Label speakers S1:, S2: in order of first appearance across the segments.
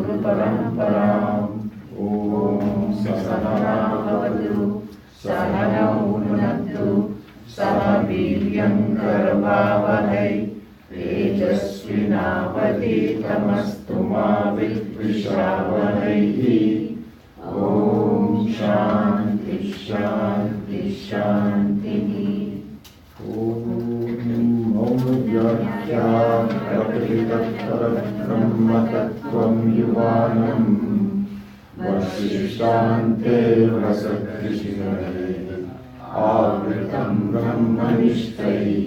S1: गुरु परंपराम्। ओम सहना भवतु सहनौ भुनक्तु सह वीर्यं करवावहै तेजस्विनावधीतमस्तु मा विद्विषावहै। ओम शांति शांति शांति। ओम प्रकृतितत्परब्रह्म तत्त्वं युवानं वसिष्ठान्ते वसद्ऋषिगणे आवृतं ब्रह्मनिष्ठैः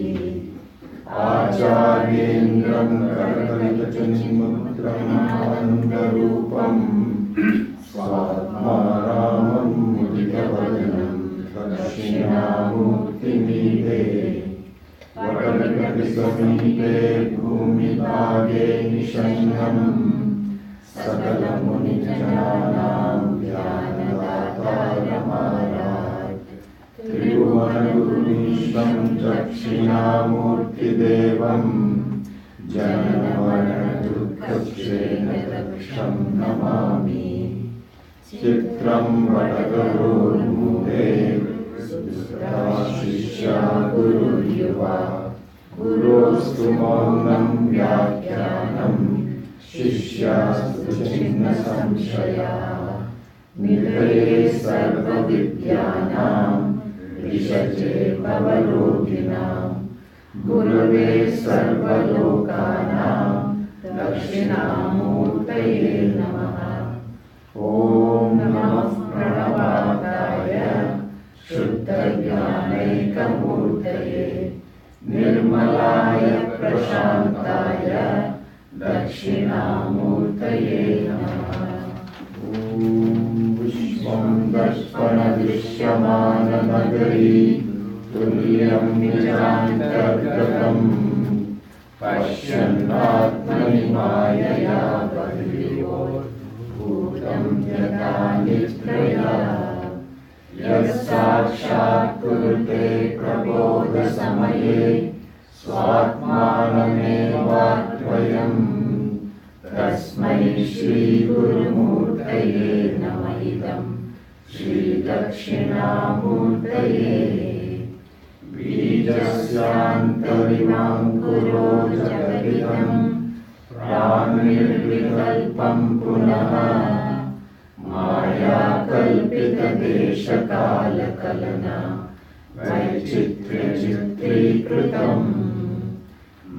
S1: आचार्येन्द्रं करतलितचिन्मुद्रम् आनन्दरूपं स्वात्मारामं मुदितवदनं दक्षिणामूर्तिमीडे वटविकटिसमीपे भूमिभागे निषङ्गम् सकलमुनिजनानां ध्यानदातारमारात् त्रिभुवनगुरुमीशं दक्षिणामूर्तिदेवं जननमरणदुःखक्षेत्ररक्षं नमामि। चित्रं वटगरोन्मुखे शिष्या गुरुर्युवा गुरोस्तु मौनं व्याख्यानं शिष्यास्तु छिन्न संशया। निधये सर्वविद्यानां विषजे भवरोगिणां गुरवे सर्वलोकानां दक्षिणामूर्तये नमः। ॐ नमः प्रणवाकाय शुद्धज्ञानैकमूर्तये निर्मलाय प्रशान्ताय दक्षिणामूर्तये नमः। ॐ विश्वं दर्पणदृश्यमाननगरी तुल्यं निजान्तर्गतम् पश्यन्नात्मनि मायया बहिर्भूतं यथा निद्रया यस्साक्षात् कुरुते प्रबोधसमये स्वात्मानमेवाद्वयम् तस्मै श्रीगुरुमूर्तये नमः। इदं श्रीदक्षिणामूर्तये बीजस्यान्तरिवाङ्कुरो जगदिदं प्राणिर्विकल्पं पुनः मायाकल्पितदेशकालकलना वैचित्र्यचित्रीकृतम्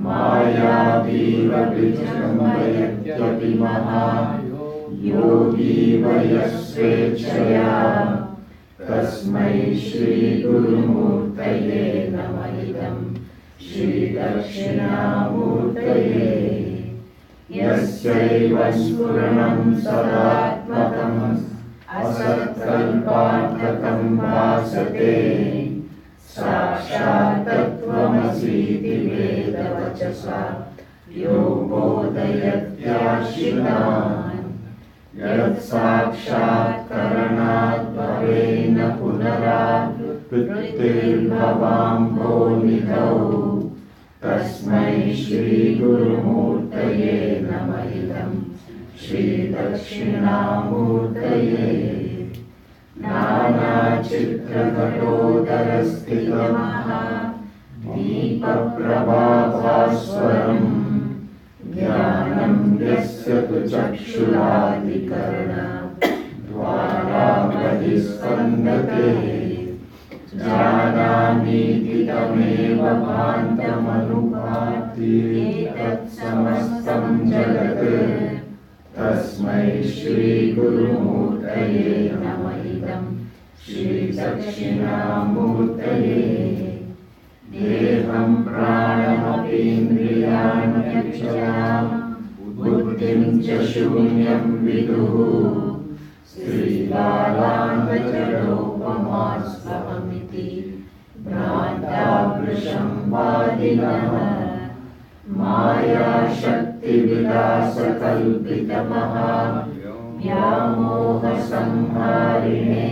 S1: मायावीव विजृम्भयत्यपि महायोगी वयः स्वेच्छया तस्मै श्रीगुरुमूर्तये नमः। इदं श्रीदक्षिणामूर्तये यस्यैव स्फुरणं सदात्मकम् असत्कल्पार्थकं भासते साक्षात् तत्त्वमसीति वेदवचसा यो बोधयत्याशिनान् यत्साक्षात्करणात् भवेन पुनरावृत्तिर्भवाम्भोनिधौ तस्मै श्रीगुरुमूर्तये नमः। इदं श्रीदक्षिणामूर्तये नानाचित्रघटोदरस्थितमः दीपप्रभाभास्वरम् ज्ञानं यस्य तु चक्षुरादिकरणद्वारा बहिस्पन्दते जानामीति तमेव भान्तमनुभाति एतत्समस्तं जगत् तस्मै श्रीगुरुमूर्तये नमः। इदं श्रीदक्षिणामूर्तये देहं प्राणमपीन्द्रियाण्यक्षरां बुद्धिं च शून्यं विदुः श्रीबालाङ्गजडोपमास्वहमिति भ्रान्तावृशं वादिनः मायाशक्तिविलासकल्पितमहा व्यामोहसंहारिणे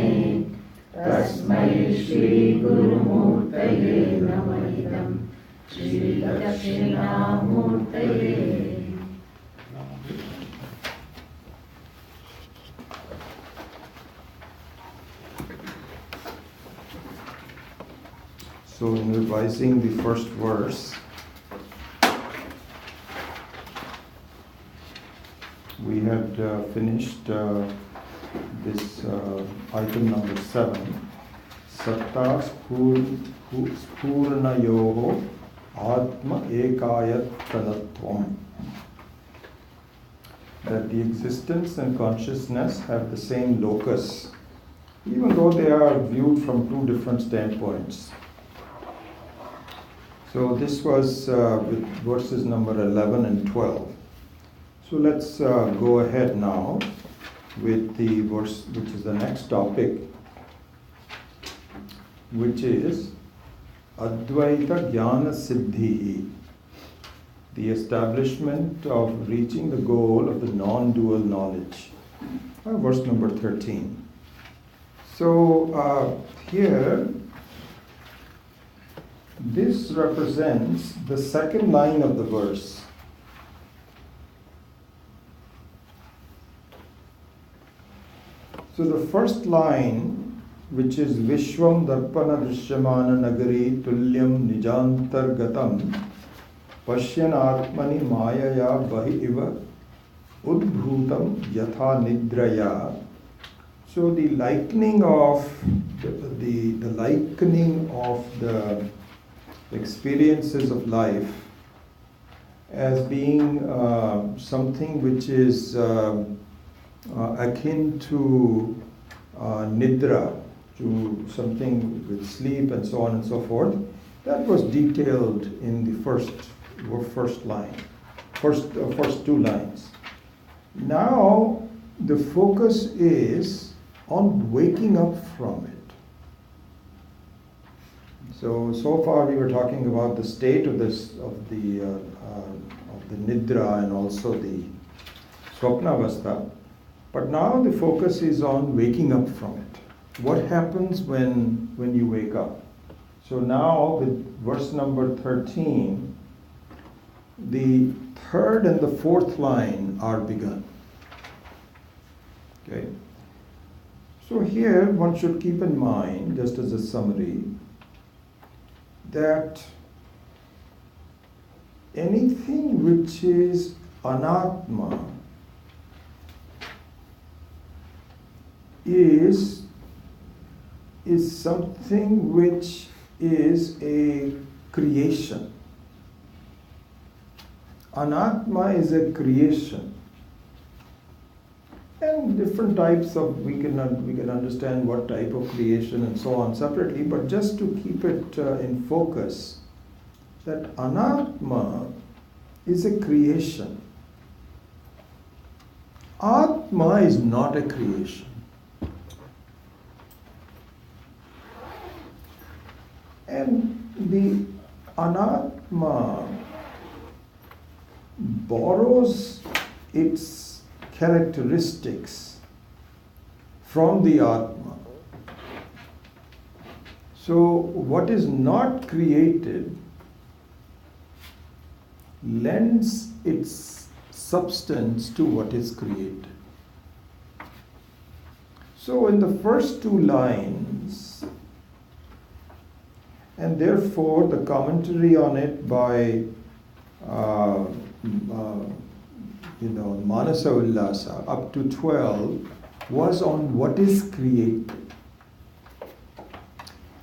S1: तस्मै श्रीगुरुमूर्तये नमः। इदं श्रीदक्षिणामूर्तये
S2: So in revising the first verse, we had finished this item number 7. Satta Spurnayoho Atma Ekayat Tadatvam. That the existence and consciousness have the same locus, even though they are viewed from two different standpoints. So this was with verses number 11 and 12. So let's go ahead now with the verse, which is the next topic, which is Advaita Jnana Siddhi, the establishment of reaching the goal of the non-dual knowledge. Verse number 13. So here, this represents the second line of the verse. So the first line, which is Vishwam Darpana Drishyamana Nagari Tulyam Nijantar Gatam Pashyan Atmani Mayaya Bahi Iva Udbhutam Yatha Nidraya. So the likening of the likening of the experiences of life as being something which is akin to nidra, to something with sleep and so on and so forth. That was detailed in the first line, first two lines. Now the focus is on waking up from it. So far we were talking about the state of the nidra and also the swapnavastha. But now the focus is on waking up from it. What happens when you wake up? So now with verse number 13, the third and the fourth line are begun. Okay. So here one should keep in mind, just as a summary, that anything which is anatma is something which is a creation. Anatma is a creation. And different types of, we can understand what type of creation and so on separately, but just to keep it in focus, that anatma is a creation. Atma is not a creation. And the anatma borrows its characteristics from the Atma. So what is not created lends its substance to what is created. So in the first two lines, and therefore the commentary on it by Manasa Ullasa up to 12 was on what is created.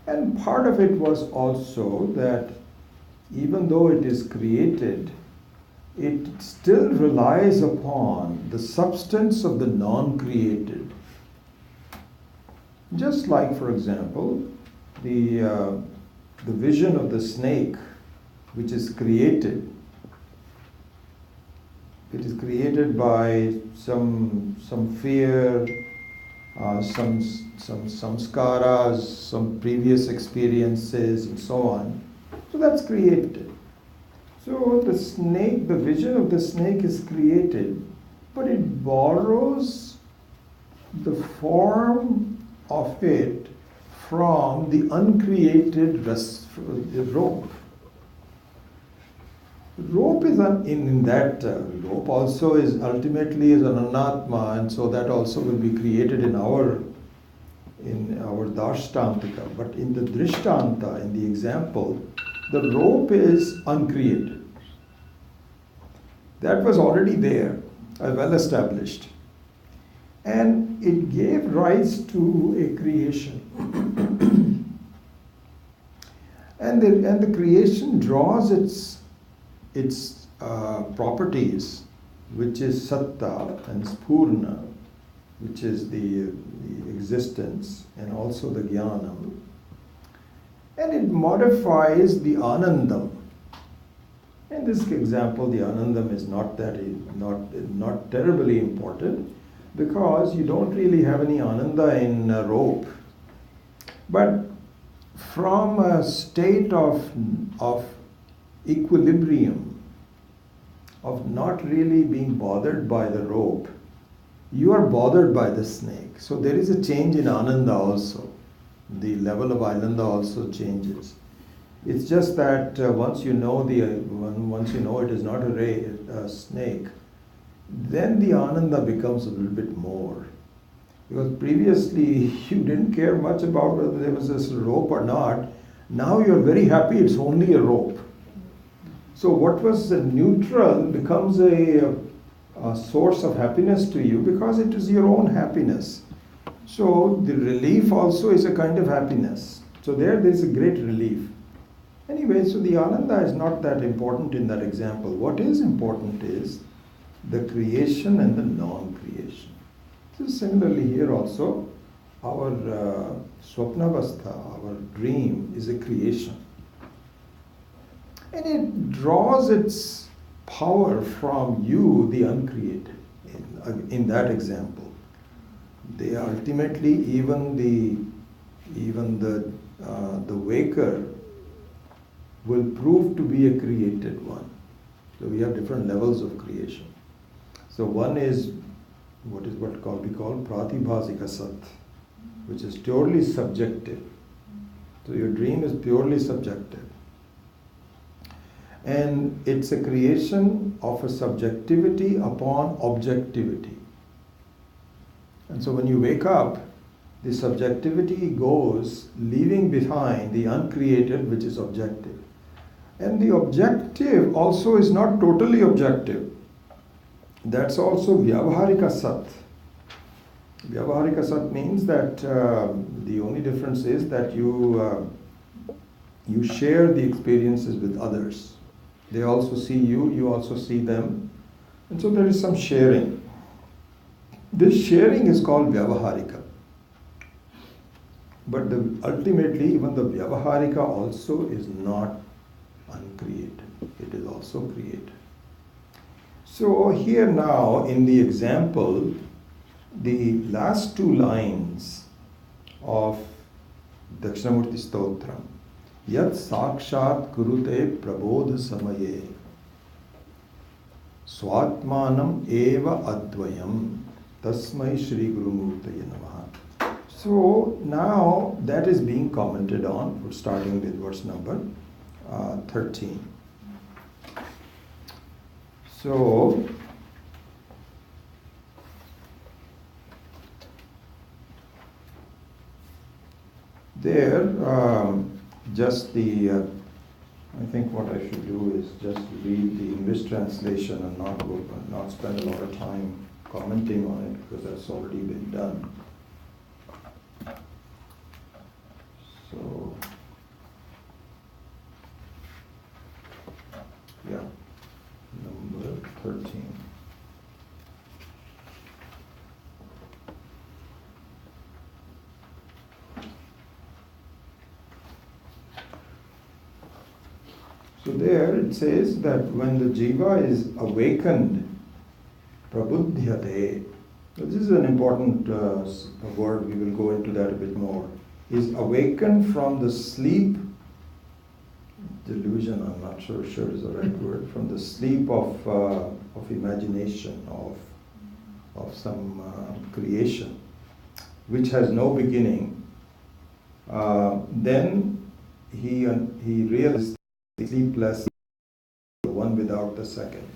S2: And part of it was also that even though it is created, it still relies upon the substance of the non-created. Just like, for example, the vision of the snake, which is created. It is created by some fear, some samskaras, some previous experiences, and so on. So that's created. So the snake, the vision of the snake is created, but it borrows the form of it from the uncreated rope. Rope is in that rope also is ultimately is an anatma, and so that also will be created in our in our Darshtantika, but in the Drishtanta, in the example, the rope is uncreated. That was already there, well established. And it gave rise to a creation. and the creation draws its properties, which is Satta and Spurna, which is the existence, and also the Jnanam. And it modifies the Anandam. In this example, the Anandam is not terribly important, because you don't really have any Ananda in a rope. But from a state of equilibrium, of not really being bothered by the rope, you are bothered by the snake. So there is a change in Ananda also. The level of Ananda also changes. It's just that once you know it is not a snake, then the Ananda becomes a little bit more. Because previously you didn't care much about whether there was this rope or not. Now you're very happy it's only a rope. So what was neutral becomes a source of happiness to you, because it is your own happiness. So the relief also is a kind of happiness. So there is a great relief. Anyway, so the Ananda is not that important in that example. What is important is the creation and the non-creation. So similarly here also, our Swapnavastha, our dream, is a creation. And it draws its power from you, the uncreated, in that example. They ultimately, even the waker will prove to be a created one. So we have different levels of creation. So one is what we call pratibhasika sat, which is purely subjective. So your dream is purely subjective. And it's a creation of a subjectivity upon objectivity. And so when you wake up, the subjectivity goes, leaving behind the uncreated, which is objective. And the objective also is not totally objective. That's also Vyavaharika Sat. Vyavaharika Sat means that the only difference is that you share the experiences with others. They also see you, you also see them. And so there is some sharing. This sharing is called Vyavaharika. But ultimately, even the Vyavaharika also is not uncreated. It is also created. So here now, in the example, the last two lines of Dakshinamurti Stotram, Yat Sakshat Kurute Prabodha Samaye Swatmanam Eva Advayam Tasmai Shri Guru Murtaye Namaha. So now that is being commented on, starting with verse number 13. So there, just I think what I should do is just read the English translation and not spend a lot of time commenting on it, because that's already been done. So, yeah, number 13. So there it says that when the jiva is awakened, prabudhyate. So this is an important word, we will go into that a bit more. Is awakened from the sleep, delusion, I'm not sure is the right word, from the sleep of imagination, of some creation, which has no beginning. Then he realizes the sleepless, the one without the second.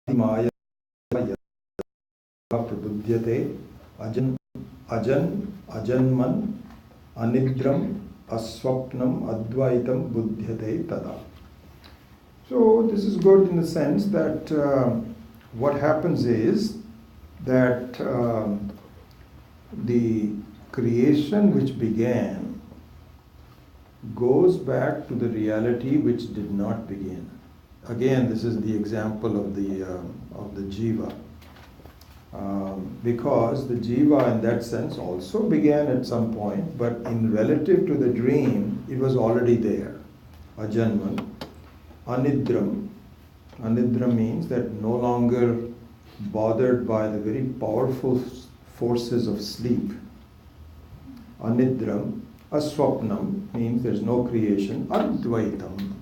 S2: Maya prabudhyate ajan ajanman, anidram, aswapnam, advaitam, buddhyate tada. So this is good in the sense that what happens is that the creation which began goes back to the reality which did not begin. Again, this is the example of the jiva. Because the jiva in that sense also began at some point, but in relative to the dream, it was already there. Ajanman. Anidram. Anidram means that no longer bothered by the very powerful forces of sleep. Anidram. Aswapnam means there's no creation. Advaitam.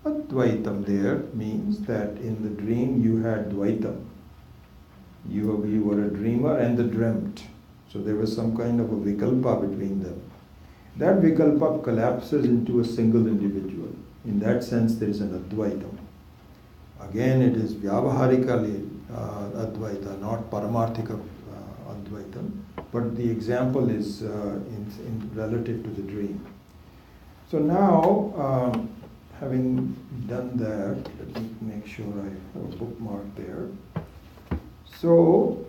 S2: Advaitam there means that in the dream you had Dvaitam. You were a dreamer and the dreamt. So there was some kind of a vikalpa between them. That vikalpa collapses into a single individual. In that sense, there is an Advaitam. Again, it is Vyavaharikali Advaita, not Paramarthika Advaitam. But the example is in relative to the dream. So now, having done that, let me make sure I have a bookmark there. So,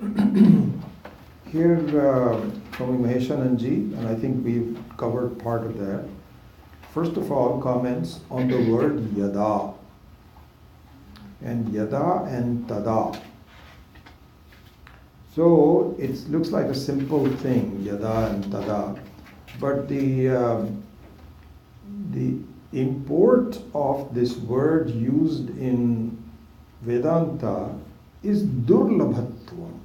S2: here from Maheshananji, and I think we've covered part of that. First of all, comments on the word yada. And yada and tada. So, it looks like a simple thing, yada and tada. But the import of this word used in Vedanta is durlabhatvam,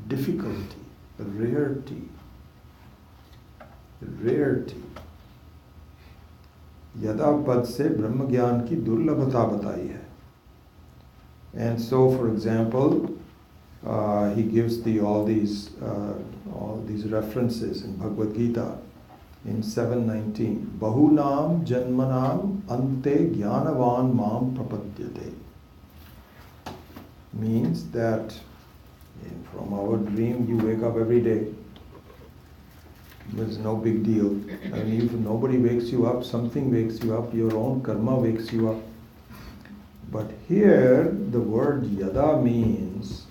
S2: difficulty, rarity. Yada pad se brahma gyan ki durlabhata batai hai. And so, for example, he gives all these references in Bhagavad Gita in 7:19. Bahunam janmanam ante jnanavan mam prapadyate. Means that from our dream you wake up every day. There's no big deal. I mean, if nobody wakes you up, something wakes you up, your own karma wakes you up. But here the word yada means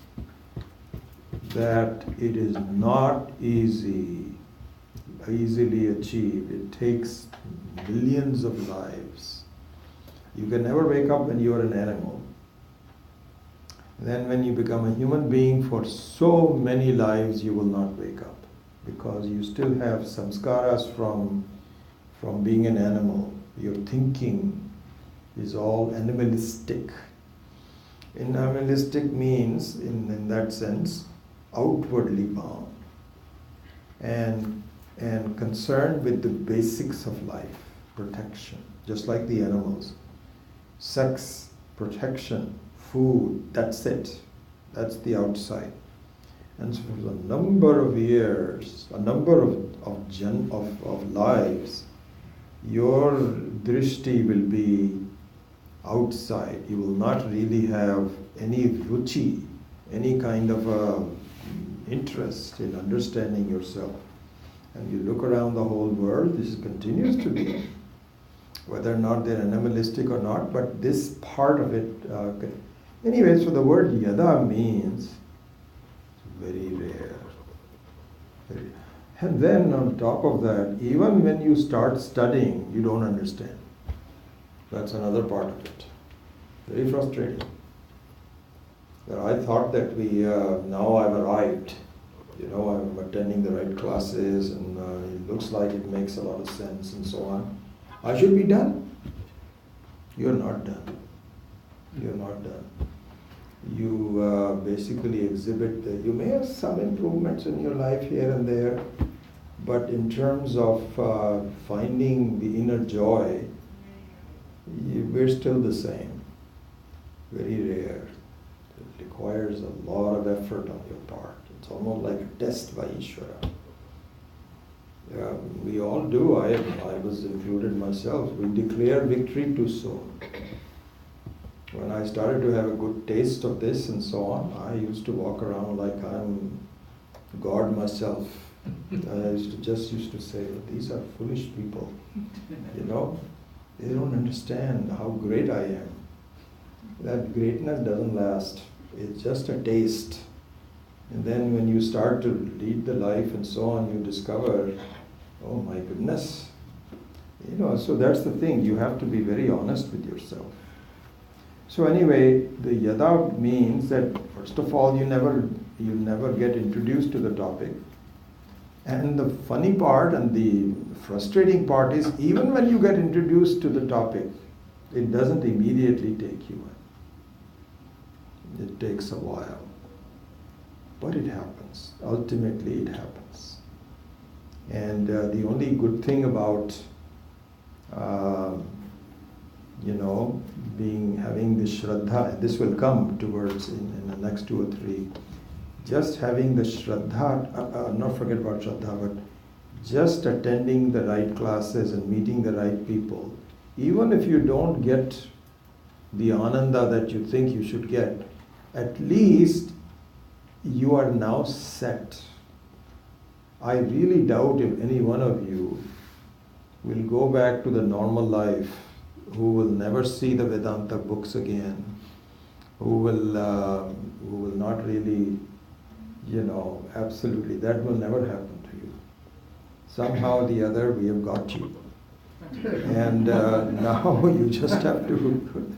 S2: that it is not easily achieved. It takes millions of lives. You can never wake up when you are an animal. Then when you become a human being, for so many lives you will not wake up, because you still have samskaras from being an animal. Your thinking is all animalistic. Animalistic means, in that sense, outwardly bound and concerned with the basics of life, protection, just like the animals. Sex, protection, food, that's it. That's the outside. And so for a number of years, a number of lives, your drishti will be outside. You will not really have any ruchi, any kind of interest in understanding yourself. And you look around the whole world, this continues to be, whether or not they're animalistic or not, but this part of it. Anyway, so the word yada means very rare. And then on top of that, even when you start studying, you don't understand. That's another part of it. Very frustrating. That I thought that now I've arrived. I'm attending the right classes and it looks like it makes a lot of sense and so on. I should be done. You're not done. You're not done. You basically exhibit you may have some improvements in your life here and there, but in terms of finding the inner joy, we're still the same. Very rare. It requires a lot of effort on your part. It's almost like a test by Ishvara. We all do. I was included myself. We declare victory too soon. When I started to have a good taste of this and so on, I used to walk around like I'm God myself. I used to say, these are foolish people, you know. They don't understand how great I am. That greatness doesn't last. It's just a taste. And then when you start to lead the life and so on, you discover, oh my goodness. You know, so that's the thing. You have to be very honest with yourself. So anyway, the yada means that first of all, you never get introduced to the topic. And the funny part and the frustrating part is, even when you get introduced to the topic, it doesn't immediately take you in. It takes a while. But it happens. Ultimately, it happens. And the only good thing about, having this Shraddha, and this will come towards in the next 2 or 3, just having the Shraddha, not forget about Shraddha, but just attending the right classes and meeting the right people, even if you don't get the ananda that you think you should get, at least you are now set. I really doubt if any one of you will go back to the normal life, who will never see the Vedanta books again, who will not really, absolutely, that will never happen to you. Somehow or the other, we have got you. And now you just have to,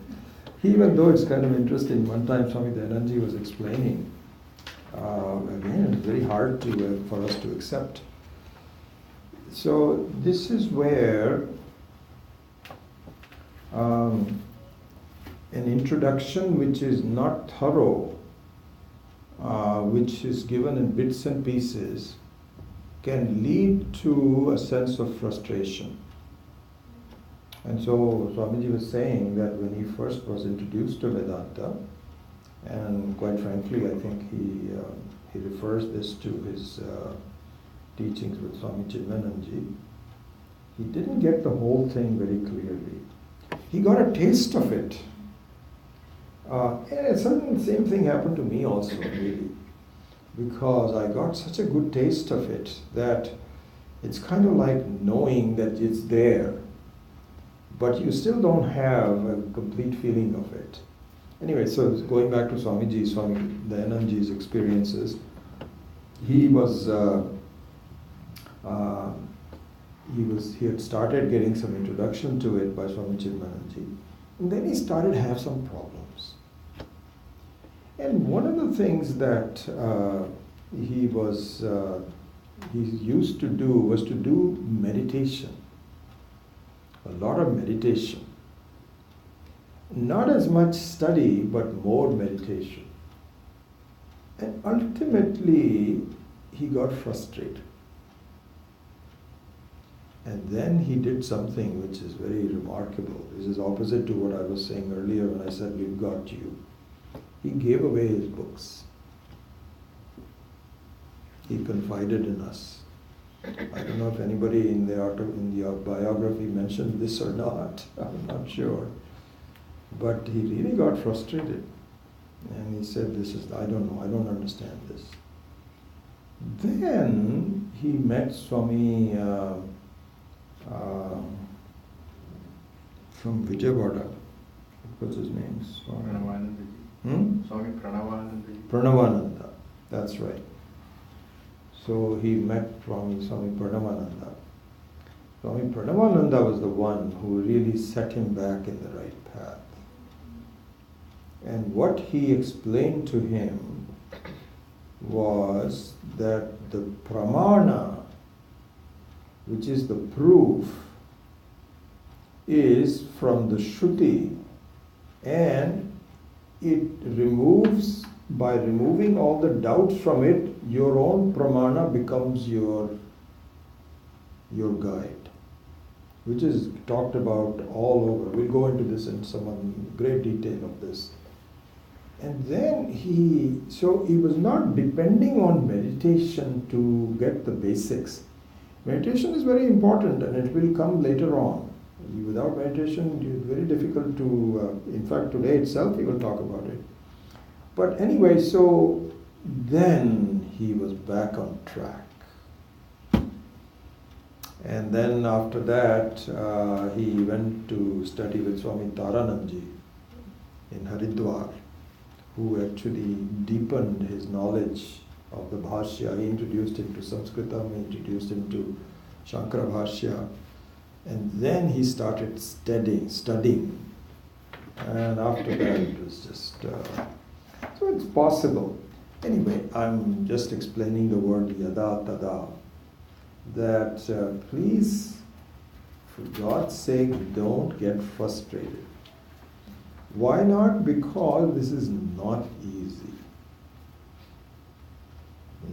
S2: even though it's kind of interesting, one time Swami Dayananji was explaining, again, it's very hard for us to accept. So this is where an introduction which is not thorough, which is given in bits and pieces, can lead to a sense of frustration. And so Swamiji was saying that when he first was introduced to Vedanta, and quite frankly, I think he refers this to his teachings with Swami Chinmayananji, he didn't get the whole thing very clearly. He got a taste of it. And same thing happened to me also, really, because I got such a good taste of it that it's kind of like knowing that it's there, but you still don't have a complete feeling of it. Anyway, so going back to Swami Dayananji's experiences, he had started getting some introduction to it by Swami Chinmayananji, and then he started to have some problems. And one of the things that he used to do was to do meditation, a lot of meditation. Not as much study, but more meditation. And ultimately, he got frustrated. And then he did something which is very remarkable. This is opposite to what I was saying earlier when I said, we've got you. He gave away his books. He confided in us. I don't know if anybody in the biography mentioned this or not. I'm not sure. But he really got frustrated. And he said, I don't know, I don't understand this. Then he met Swami from Vijayawada. What's his name?
S3: Swami Pranavananda.
S2: Pranavananda, that's right. So he met Swami Pranavananda. Swami Pranavananda was the one who really set him back in the right path. And what he explained to him was that the pramana, which is the proof, is from the Shruti, and it removes, by removing all the doubts from it, your own pramana becomes your guide, which is talked about all over. We'll go into this in some great detail of this. And then he was not depending on meditation to get the basics. Meditation is very important, and it will come later on. Without meditation, it's very difficult to, in fact today itself he will talk about it. But anyway, so then he was back on track. And then after that, he went to study with Swami Taranandji in Haridwar, who actually deepened his knowledge of the Bhashya. He introduced him to Sanskritam, he introduced him to Shankara Bhashya, and then he started studying. And after that, it was just, so it's possible. Anyway, I'm just explaining the word yada tada, that please, for God's sake, don't get frustrated. Why not? Because this is not easy.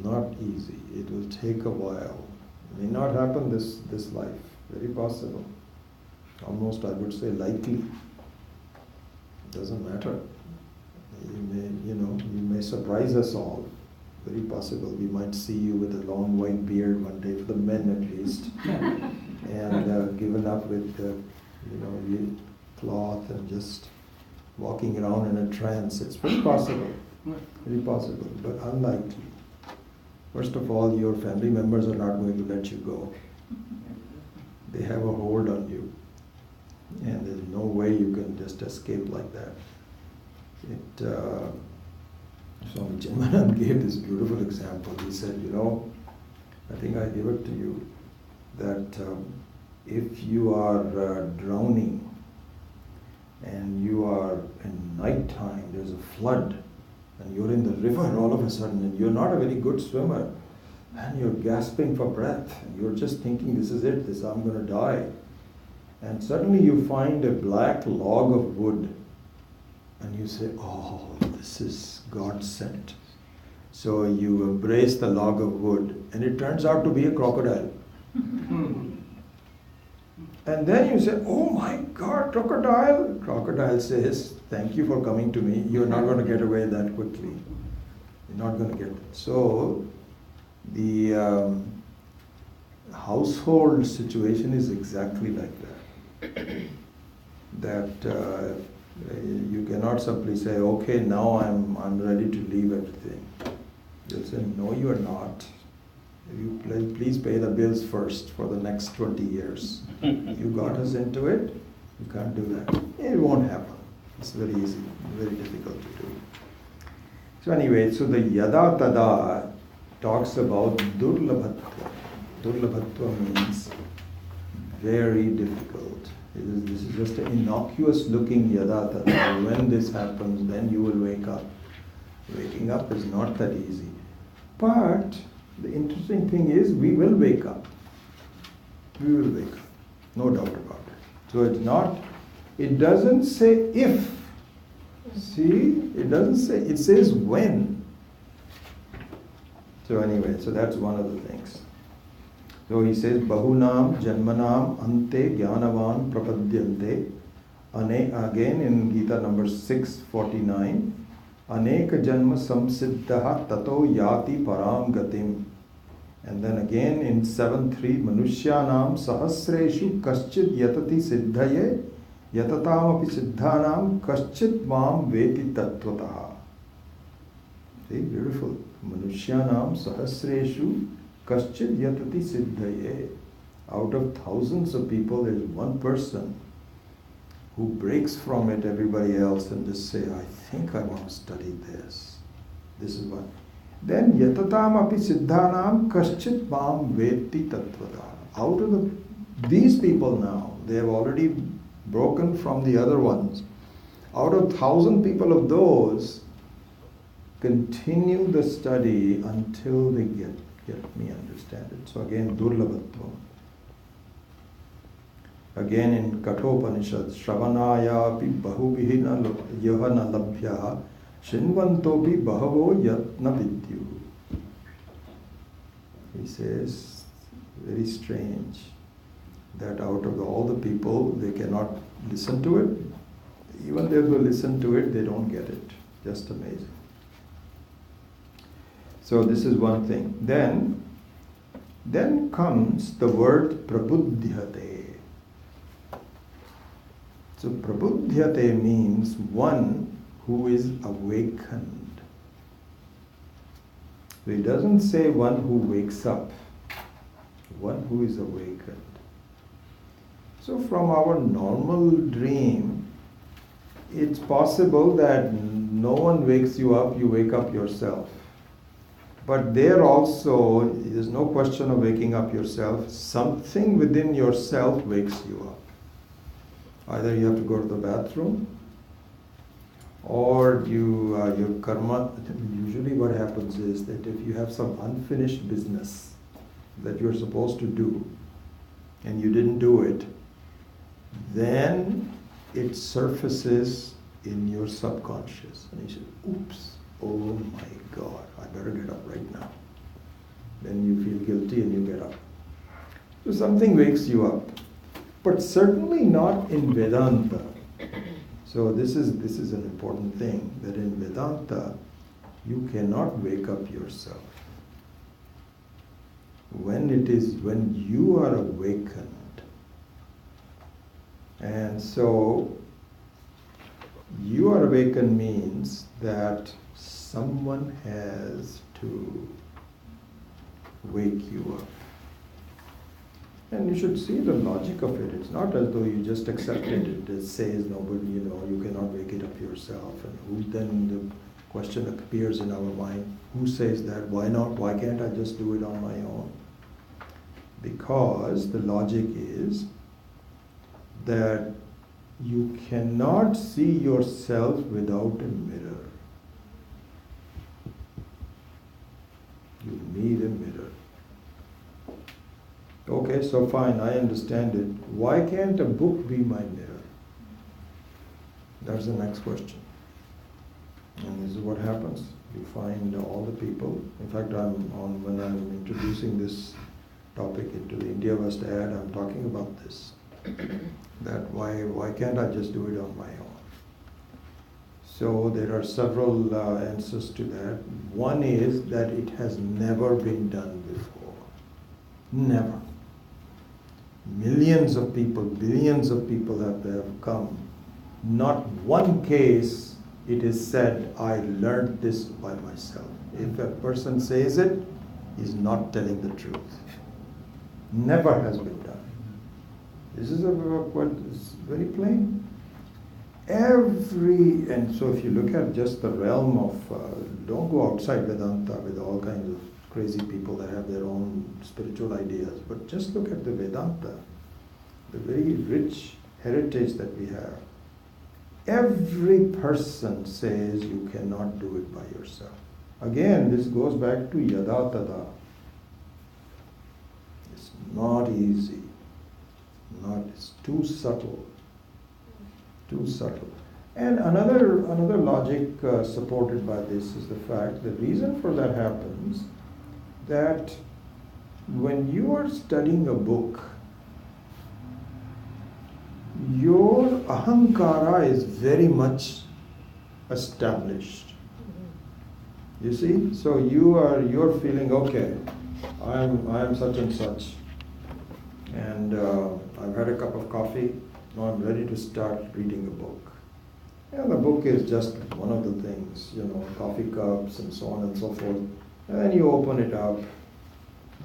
S2: Not easy. It will take a while. It may not happen this life. Very possible. Almost, I would say, likely. It doesn't matter. You may surprise us all. Very possible. We might see you with a long white beard one day, for the men at least, and given up with the cloth and just walking around in a trance. It's very possible. Very possible, but unlikely. First of all, your family members are not going to let you go. They have a hold on you, and there's no way you can just escape like that. Swami Chinmayanand gave this beautiful example. He said, I think I gave it to you, that if you are drowning and you are in night time, there's a flood, and you're in the river all of a sudden, and you're not a very good swimmer, and you're gasping for breath, and you're just thinking, this is it, I'm going to die. And suddenly you find a black log of wood, and you say, oh, this is God sent. So you embrace the log of wood, and it turns out to be a crocodile. And then you say, oh my God, crocodile. Crocodile says, thank you for coming to me. You're not going to get away that quickly. You're not going to get it. So the household situation is exactly like that. That you cannot simply say, okay, now I'm ready to leave everything. You'll say, no, you are not. You please pay the bills first for the next 20 years. You got us into it, you can't do that. It won't happen. It's very easy, very difficult to do. So anyway, so the yada tada talks about durlabhatva. Durlabhatva means very difficult. This is just an innocuous looking yada tada. When this happens, then you will wake up. Waking up is not that easy. But the interesting thing is, we will wake up. We will wake up. No doubt about it. So it doesn't say if. See, it doesn't say, it says when. So anyway, so that's one of the things. So he says, Bahunam Janmanam Ante Jnanavan Prapadyante. Again in Gita number 649. Aneka Janma Samsiddhaha Tato Yati Param Gatim. And then again in 7.3, Manushyanam Sahasreshu Kaschid Yatati Siddhaye Yatatam Api Siddhanam Kaschid Mam Veti Tattvataha. See, beautiful. Manushyanam Sahasreshu Kaschid Yatati Siddhaye. Out of thousands of people, there is one person who breaks from it everybody else and just say, I think I want to study this. This is what. Then yatatam api siddhanam kaschit mam veti tattvata. Out of these people now, they have already broken from the other ones. Out of 1,000 people of those, continue the study until they get me, understand it. So again, durlabhatvam. Again in Kathopanishad, Shravanaya pi bahubihina yahana labhyaha Shinvantopi bahavo yatna vidyu. He says, very strange, that out of all the people, they cannot listen to it. Even if they listen to it, they don't get it. Just amazing. So this is one thing. Then comes the word prabuddhyate. So prabuddhyate means one who is awakened. So he doesn't say one who wakes up, one who is awakened. So from our normal dream, it's possible that no one wakes you up, you wake up yourself. But there also, there's no question of waking up yourself. Something within yourself wakes you up. Either you have to go to the bathroom, or your karma. Usually what happens is that if you have some unfinished business that you're supposed to do, and you didn't do it, then it surfaces in your subconscious. And you say, oops, oh my God, I better get up right now. Then you feel guilty and you get up. So something wakes you up. But certainly not in Vedanta. So this is an important thing, that in Vedanta, you cannot wake up yourself. When you are awakened, and so you are awakened means that someone has to wake you up. And you should see the logic of it. It's not as though you just accepted it. It says nobody, you cannot wake it up yourself. And then the question appears in our mind, who says that? Why not? Why can't I just do it on my own? Because the logic is that you cannot see yourself without a mirror. You need a mirror. Okay, so fine, I understand it. Why can't a book be my mirror? That's the next question. And this is what happens. You find all the people. In fact, when I'm introducing this topic into the India West ad, I'm talking about this. That why can't I just do it on my own? So there are several answers to that. One is that it has never been done before. Never. Millions of people, billions of people have come. Not one case it is said, I learned this by myself. If a person says it, he's not telling the truth. Never has been done. This is very plain. And so if you look at just the realm of, don't go outside Vedanta with all kinds of crazy people that have their own spiritual ideas, but just look at the Vedanta, the very rich heritage that we have. Every person says you cannot do it by yourself. Again, this goes back to yada tada. It's not easy. It's too subtle. Too subtle. And another logic supported by this is the fact, the reason for that happens, that when you are studying a book, your ahankara is very much established. You see? So you're feeling, okay, I'm such and such, and I've had a cup of coffee, now I'm ready to start reading a book. And the book is just one of the things, coffee cups and so on and so forth. And then you open it up,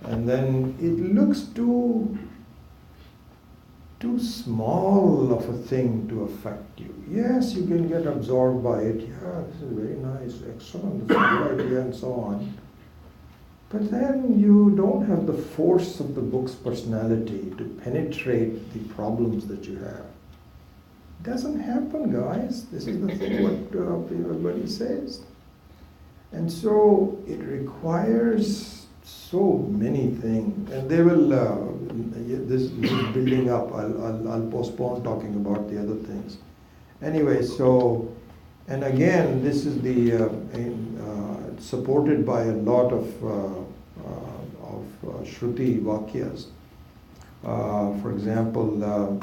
S2: and then it looks too small of a thing to affect you. Yes, you can get absorbed by it. Yeah, this is very nice, excellent, this is a good idea, and so on. But then you don't have the force of the book's personality to penetrate the problems that you have. It doesn't happen, guys. This is the thing what everybody says. And so it requires so many things, and they will. This is building up. I'll postpone talking about the other things. Anyway, so, and again, this is the supported by a lot of Shruti Vakyas. For example.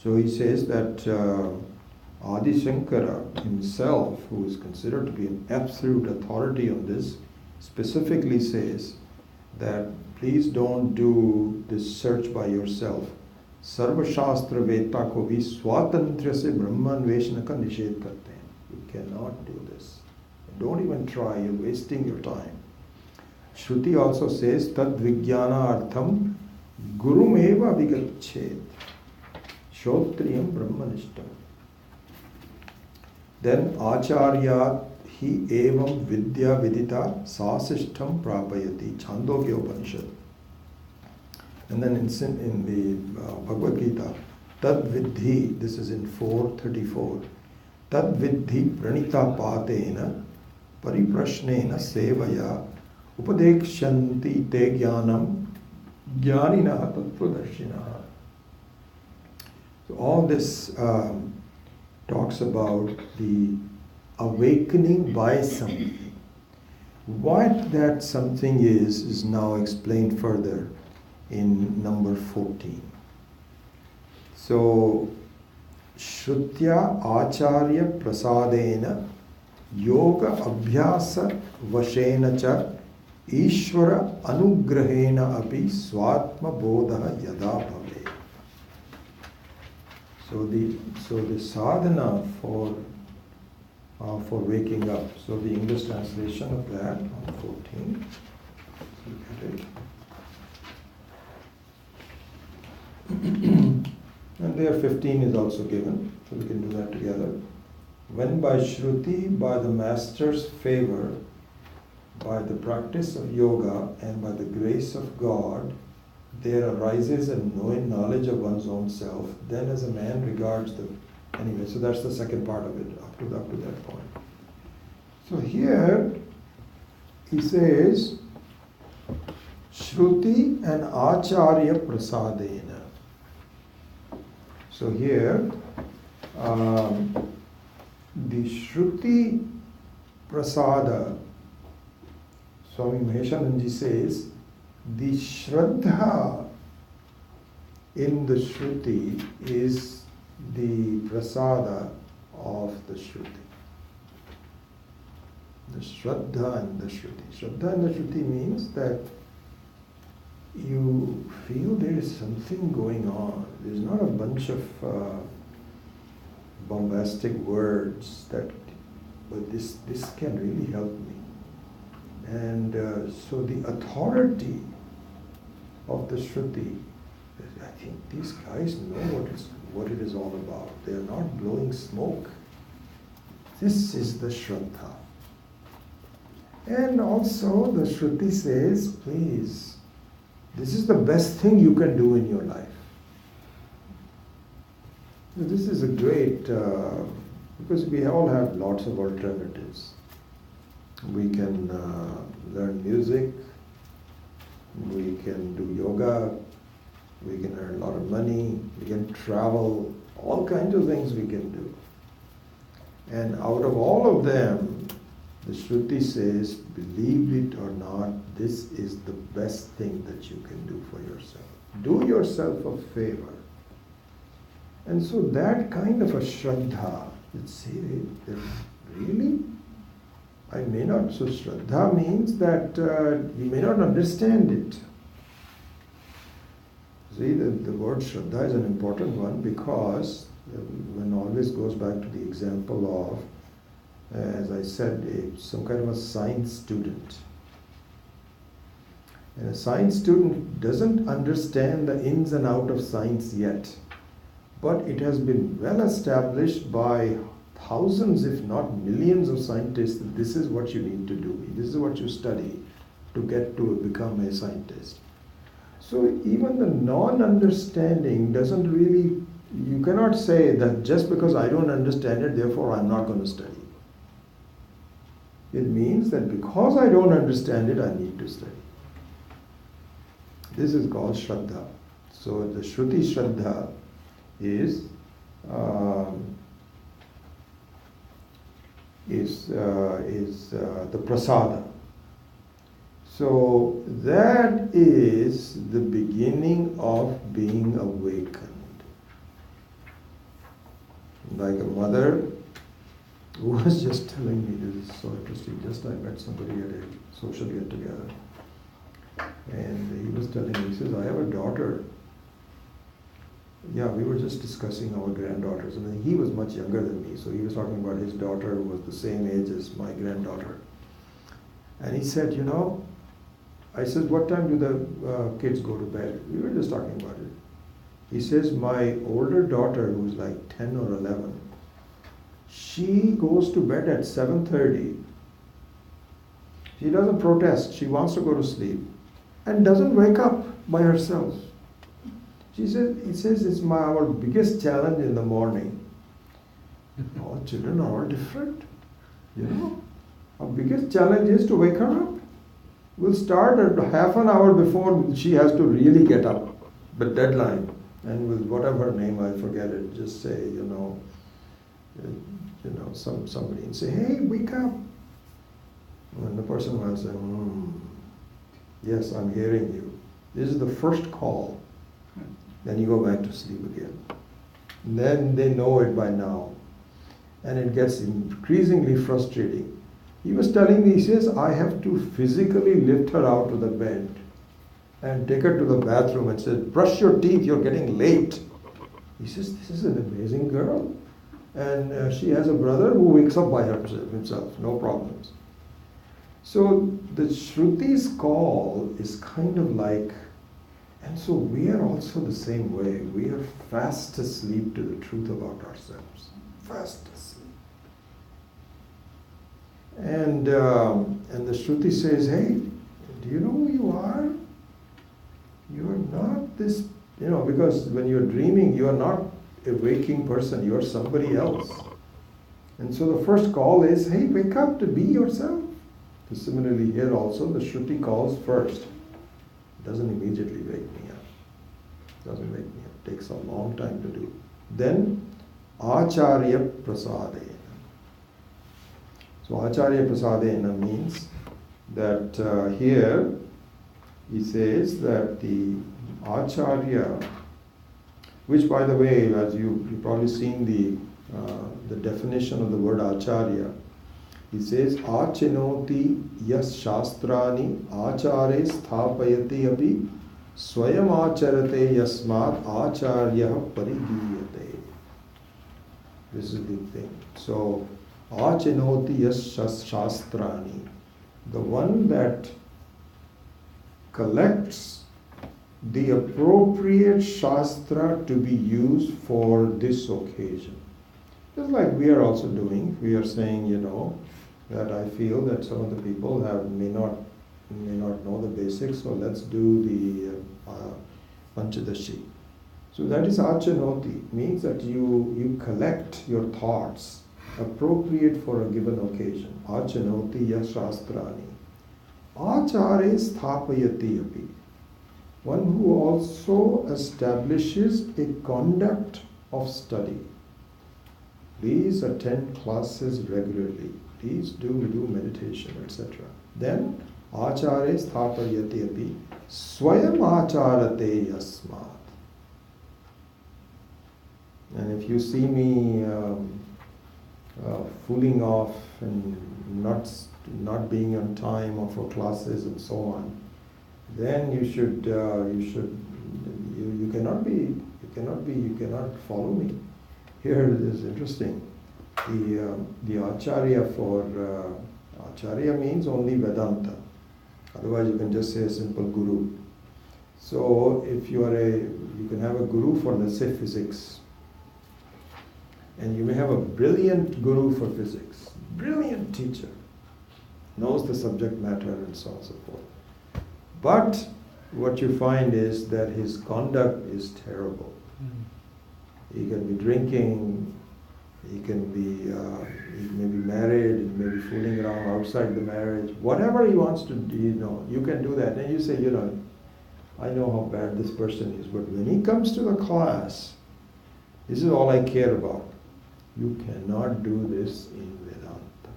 S2: So he says that Adi Shankara himself, who is considered to be an absolute authority on this, specifically says that please don't do this search by yourself. सर्वशास्त्र वेत्ता को भी स्वातंत्र्य से ब्रह्मान्वेषण का निषेध करते हैं. You cannot do this. Don't even try. You're wasting your time. Shruti also says tad vijnanartham gurumeva vigachet shotriyam brahmanishtam. Then acharya hi evam vidya vidita sasishtham prapayati Chandogya Upanishad. And then in the Bhagavad Gita, tad vidhi, this is in 434, tad vidhi pranita patena pariprashnena sevaya upadekshanti te jnanam jnanina tattvadarshinaha. So all this talks about the awakening by something. What that something is now explained further in number 14. So, Shrutya Acharya Prasadena Yoga Abhyasa Vashena Cha Ishvara Anugrahena Api Swatma Bodha Yada Bhave. So the sadhana for waking up. So the English translation of that on 14. Look at it. And there 15 is also given, so we can do that together. When by Shruti, by the master's favor, by the practice of yoga and by the grace of God, there arises a knowledge of one's own self, then as a man regards the... Anyway, so that's the second part of it, up to that point. So here, he says, Shruti and Acharya Prasadena. So here, the Shruti Prasada, Swami Maheshananji says, the Shraddha in the Shruti is the Prasada of the Shruti. The Shraddha and the Shruti. Shraddha and the Shruti means that you feel there is something going on. There's not a bunch of bombastic words but this can really help me. And so the authority of the Shruti, I think these guys know what it is all about. They are not blowing smoke. This is the Shraddha. And also the Shruti says, please, this is the best thing you can do in your life. This is a great, because we all have lots of alternatives. We can learn music, we can do yoga, we can earn a lot of money, we can travel, all kinds of things we can do. And out of all of them, the Shruti says, believe it or not, this is the best thing that you can do for yourself. Do yourself a favor. And so that kind of a Shraddha, let's see, really? I may not, so Shraddha means that you may not understand it. See, the word Shraddha is an important one because one always goes back to the example of, as I said, some kind of a science student. And a science student doesn't understand the ins and outs of science yet, but it has been well established by thousands, if not millions of scientists that this is what you need to do. This is what you study to get to become a scientist. So even the non-understanding doesn't really, you cannot say that just because I don't understand it, therefore I'm not going to study. It means that because I don't understand it, I need to study. This is called Shraddha. So the Shruti Shraddha is the prasada. So that is the beginning of being awakened. Like a mother who was just telling me, this is so interesting, just I met somebody at a social get together. And he was telling me, he says, I have a daughter Yeah, we were just discussing our granddaughters. I mean, he was much younger than me, so he was talking about his daughter who was the same age as my granddaughter. And he said, you know, I said, what time do the kids go to bed? We were just talking about it. He says, my older daughter, who's like 10 or 11, she goes to bed at 7:30. She doesn't protest. She wants to go to sleep and doesn't wake up by herself. He says, it's our biggest challenge in the morning. All children are all different, you know. Our biggest challenge is to wake her up. We'll start at half an hour before she has to really get up, the deadline. And with whatever name, I forget it, just say, somebody and say, hey, wake up. And the person will say, yes, I'm hearing you. This is the first call. Then you go back to sleep again. And then they know it by now. And it gets increasingly frustrating. He was telling me, he says, I have to physically lift her out of the bed and take her to the bathroom and say, brush your teeth, you're getting late. He says, this is an amazing girl. And she has a brother who wakes up by himself, no problems. So the Shruti's call is kind of like, and so we are also the same way. We are fast asleep to the truth about ourselves. Fast asleep. And the Shruti says, hey, do you know who you are? You are not this, because when you're dreaming, you are not a waking person, you are somebody else. And so the first call is, hey, wake up to be yourself. So similarly here also, the Shruti calls first. It doesn't immediately wake me up. Doesn't wake me up. It takes a long time to do. Then, Acharya Prasadena. So Acharya Prasadena means that here he says that the Acharya, which by the way, as you've probably seen the definition of the word Acharya, he says, Achinoti yas shastrani achare sthapayati api swayam acharate yasmat acharya parigiyate. This is the thing. So, Achinoti yas shastrani, the one that collects the appropriate shastra to be used for this occasion. Just like we are also doing, we are saying, that I feel that some of the people may not know the basics, so let's do the Panchadashi. So that is Achanoti, means that you collect your thoughts appropriate for a given occasion. Achanoti yashastrani. Achare sthapayati api. One who also establishes a conduct of study. Please attend classes regularly. Please do meditation, etc. Then, Acharya sthapayati api swayam acharate yasmat. And if you see me fooling off and not being on time or for classes and so on, then you cannot follow me. Here it is interesting. The Acharya Acharya means only Vedanta. Otherwise you can just say a simple Guru. So if you can have a Guru for, let's say, physics. And you may have a brilliant Guru for physics. Brilliant teacher. Knows the subject matter and so on and so forth. But what you find is that his conduct is terrible. He can be drinking, he may be married, he may be fooling around outside the marriage. Whatever he wants to do, you can do that. And you say, I know how bad this person is, but when he comes to the class, this is all I care about. You cannot do this in Vedanta.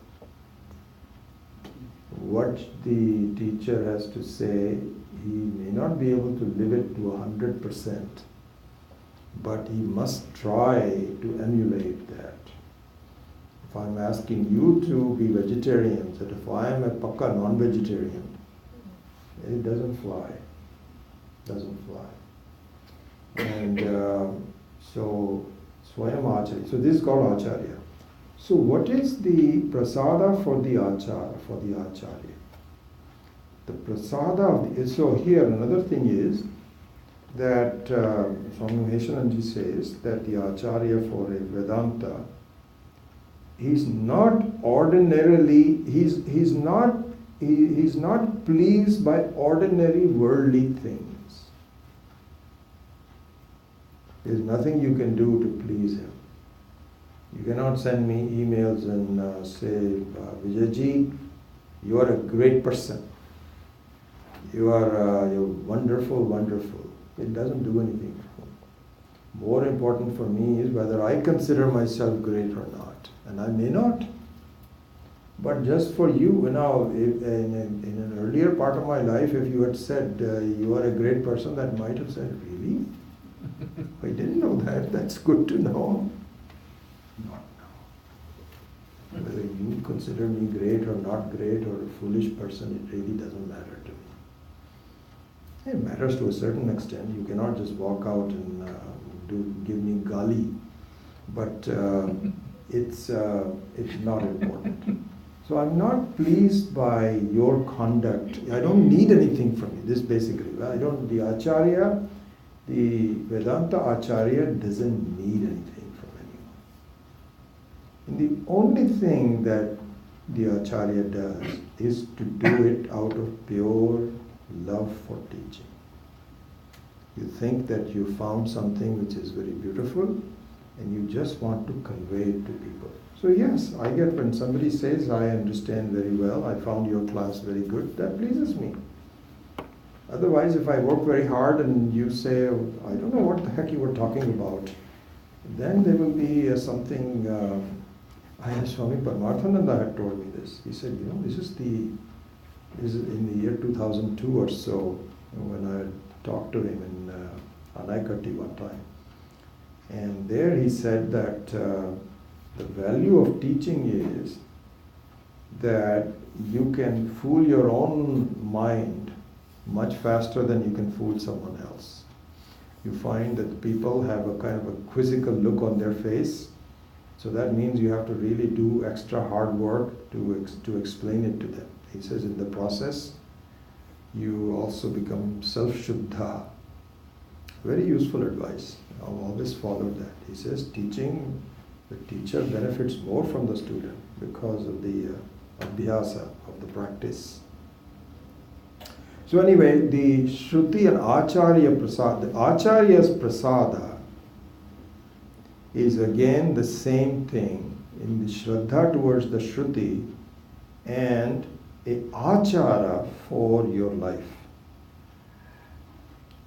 S2: What the teacher has to say, he may not be able to live it to 100%, but he must try to emulate that. If I'm asking you to be vegetarians, and if I am a pakka non-vegetarian, it doesn't fly. Doesn't fly. And So, Swayam Acharya. So this is called Acharya. So what is the prasada for the Acharya? The prasada of the, so here another thing is that Swami Maheshananji says that the Acharya for a Vedanta, he's not ordinarily, he's not pleased by ordinary worldly things. There's nothing you can do to please him. You cannot send me emails and say, Vijayji, you are a great person. You're wonderful, wonderful. It doesn't do anything for me. More important for me is whether I consider myself great or not. And I may not. But just for you, in an earlier part of my life, if you had said you are a great person, that might have said, really? I didn't know that. That's good to know. Not now. Whether you consider me great or not great or a foolish person, it really doesn't matter to me. It matters to a certain extent. You cannot just walk out and give me gali, but it's not important. So I'm not pleased by your conduct. I don't need anything from you. This basically, the Acharya, the Vedanta Acharya doesn't need anything from anyone. And the only thing that the Acharya does is to do it out of pure love for teaching. You think that you found something which is very beautiful and you just want to convey it to people. So yes, I get when somebody says, I understand very well, I found your class very good, that pleases me. Otherwise, if I work very hard and you say, I don't know what the heck you were talking about, then there will be something, Swami Paramarthananda had told me this. He said, this is in the year 2002 or so, when I talked to him in Anaikatti one time. And there he said that the value of teaching is that you can fool your own mind much faster than you can fool someone else. You find that people have a kind of a quizzical look on their face, so that means you have to really do extra hard work to explain it to them. He says in the process, you also become self-shuddha. Very useful advice. I've always followed that. He says teaching, the teacher benefits more from the student because of the abhyasa, of the practice. So anyway, the Shruti and Acharya Prasad, the Acharya's Prasada is again the same thing in the Shraddha towards the Shruti and a Achara for your life.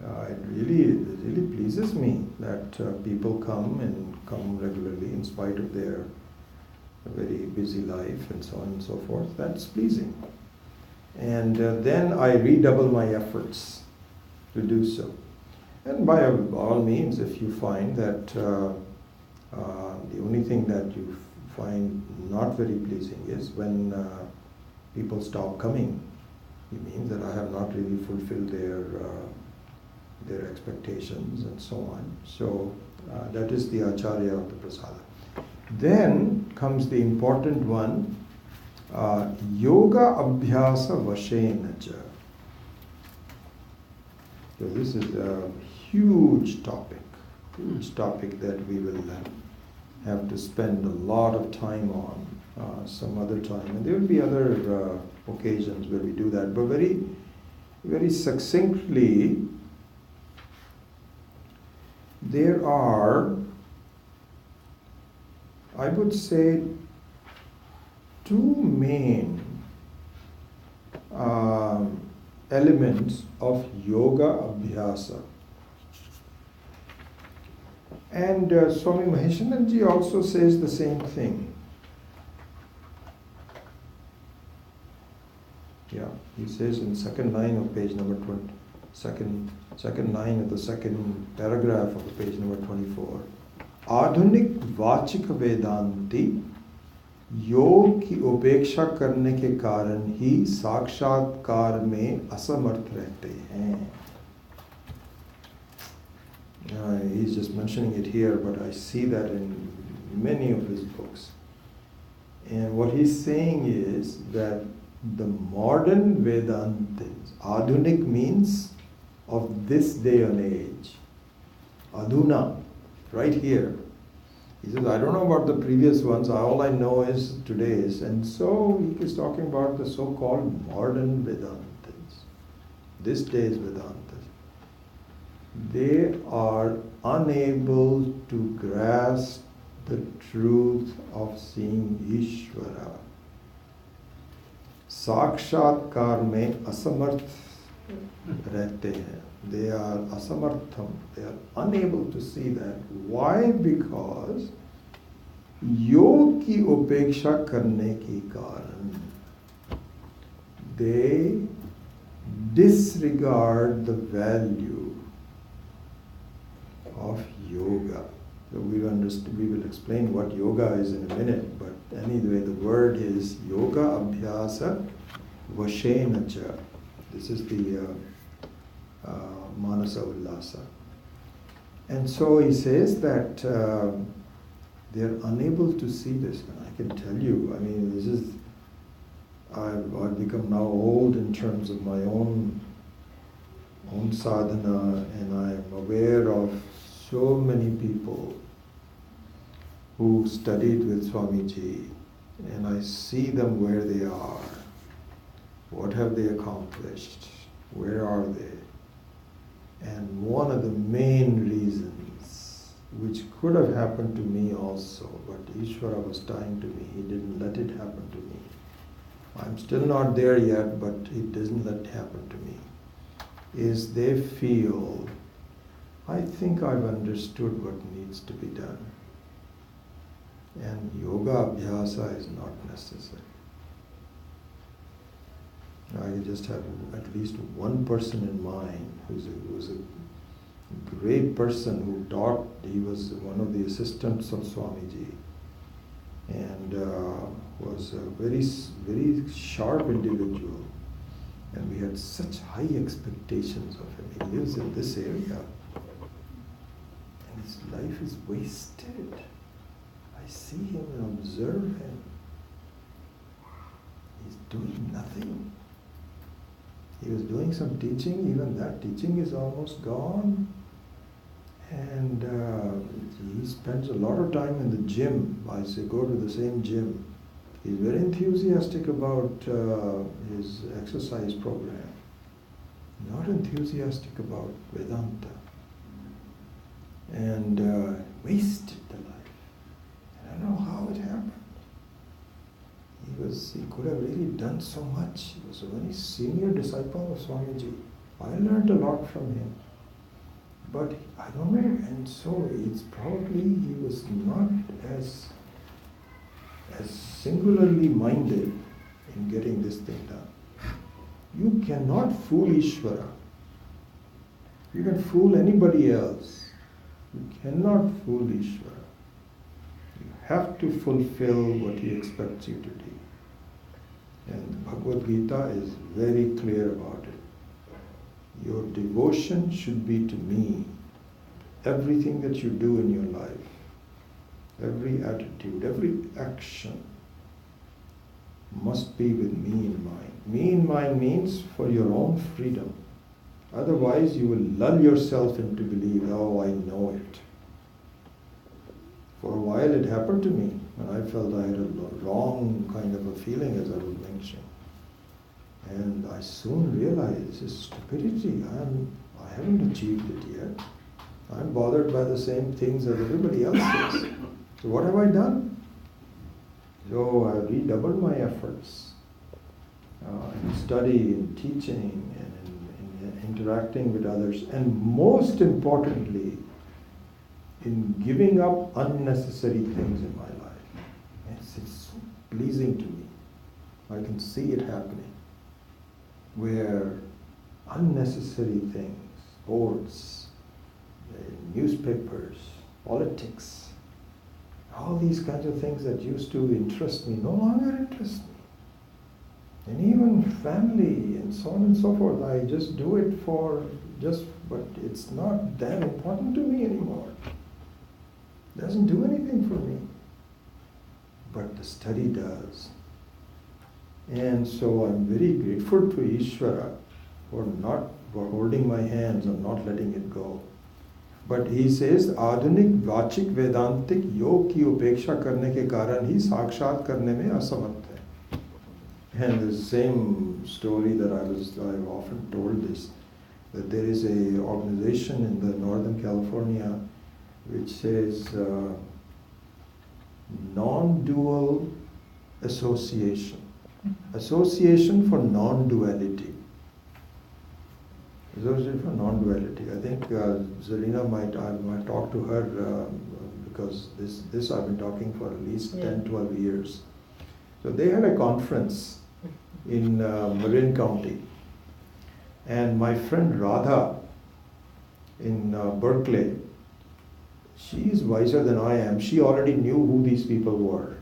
S2: It really pleases me that people come regularly in spite of their very busy life and so on and so forth. That's pleasing. And then I redouble my efforts to do so. And by all means, if you find that the only thing that you find not very pleasing is when people stop coming, it means that I have not really fulfilled their expectations and so on. So that is the Acharya of the Prasada. Then comes the important one, Yoga Abhyasa Vashena Cha. So this is a huge topic that we will have to spend a lot of time on some other time. And there will be other occasions where we do that. But very, very succinctly, there are, I would say, two main elements of yoga abhyasa. And Swami Maheshananji also says the same thing. Yeah, he says in second line of page number 20, second line of the second paragraph of page number 24. आधुनिक वाचिक वेदांती योग की उपेक्षा करने के कारण ही साक्षात्कार में असमर्थ रहते हैं. He's just mentioning it here, but I see that in many of his books. And what he's saying is that the modern Vedantas, Adhunik means of this day and age. Adhuna, right here. He says, I don't know about the previous ones, all I know is today's. And so he is talking about the so-called modern Vedantas, this day's Vedantas. They are unable to grasp the truth of seeing Ishvara. साक्षात्कार में असमर्थ रहते हैं. They are asamartham. They are unable to see that. Why? Because योग की उपेक्षा करने के कारण they disregard the value of yoga. So we will explain what yoga is in a minute, but anyway, the word is yoga abhyasa vashena cha. This is the manasa ullasa. And so he says that they are unable to see this. And I can tell you, I mean, this is, I've become now old in terms of my own sadhana, and I'm aware of so many people who studied with Swamiji, and I see them where they are. What have they accomplished? Where are they? And one of the main reasons, which could have happened to me also, but Ishvara was tying to me, he didn't let it happen to me. I'm still not there yet, but he doesn't let it happen to me, is they feel, I think I've understood what needs to be done. And yoga abhyasa is not necessary. I just have at least one person in mind who was a great person who taught. He was one of the assistants of Swamiji, and was a very, very sharp individual. And we had such high expectations of him. He lives in this area, and his life is wasted. I see him and observe him. He's doing nothing. He was doing some teaching, even that teaching is almost gone. And he spends a lot of time in the gym. I say go to the same gym. He's very enthusiastic about his exercise program. Not enthusiastic about Vedanta. And wasted the life. I don't know how it happened. He could have really done so much. He was a very senior disciple of Swamiji. I learned a lot from him. But I don't know, and so it's probably he was not as singularly minded in getting this thing done. You cannot fool Ishvara. You can fool anybody else. You cannot fool Ishvara. You have to fulfill what he expects you to do. And Bhagavad Gita is very clear about it. Your devotion should be to me. Everything that you do in your life, every attitude, every action must be with me in mind. Me in mind means for your own freedom. Otherwise you will lull yourself into belief, oh, I know it. For a while it happened to me when I felt I had a wrong kind of a feeling, as I was mentioning. And I soon realized this is stupidity. I haven't achieved it yet. I'm bothered by the same things as everybody else is. So what have I done? So I redoubled my efforts in study, in teaching, and in interacting with others, and most importantly, in giving up unnecessary things in my life. It's so pleasing to me. I can see it happening. Where unnecessary things, sports, newspapers, politics, all these kinds of things that used to interest me no longer interest me. And even family and so on and so forth, I just do it for just but it's not that important to me anymore. It doesn't do anything for me. But the study does. And so I'm very grateful to Ishvara for holding my hands and not letting it go. But he says, आधुनिक वाचिक वेदांतिक योग की उपेक्षा करने के कारण ही साक्षात करने में असमर्थ है. And the same story that I've often told this, that there is a organization in the Northern California which says non-dual association. Association for non-duality. Association for non-duality. I think Zarina I might talk to her because this I've been talking for at least 10, 12 years. So they had a conference in Marin County. And my friend Radha in Berkeley, she is wiser than I am. She already knew who these people were.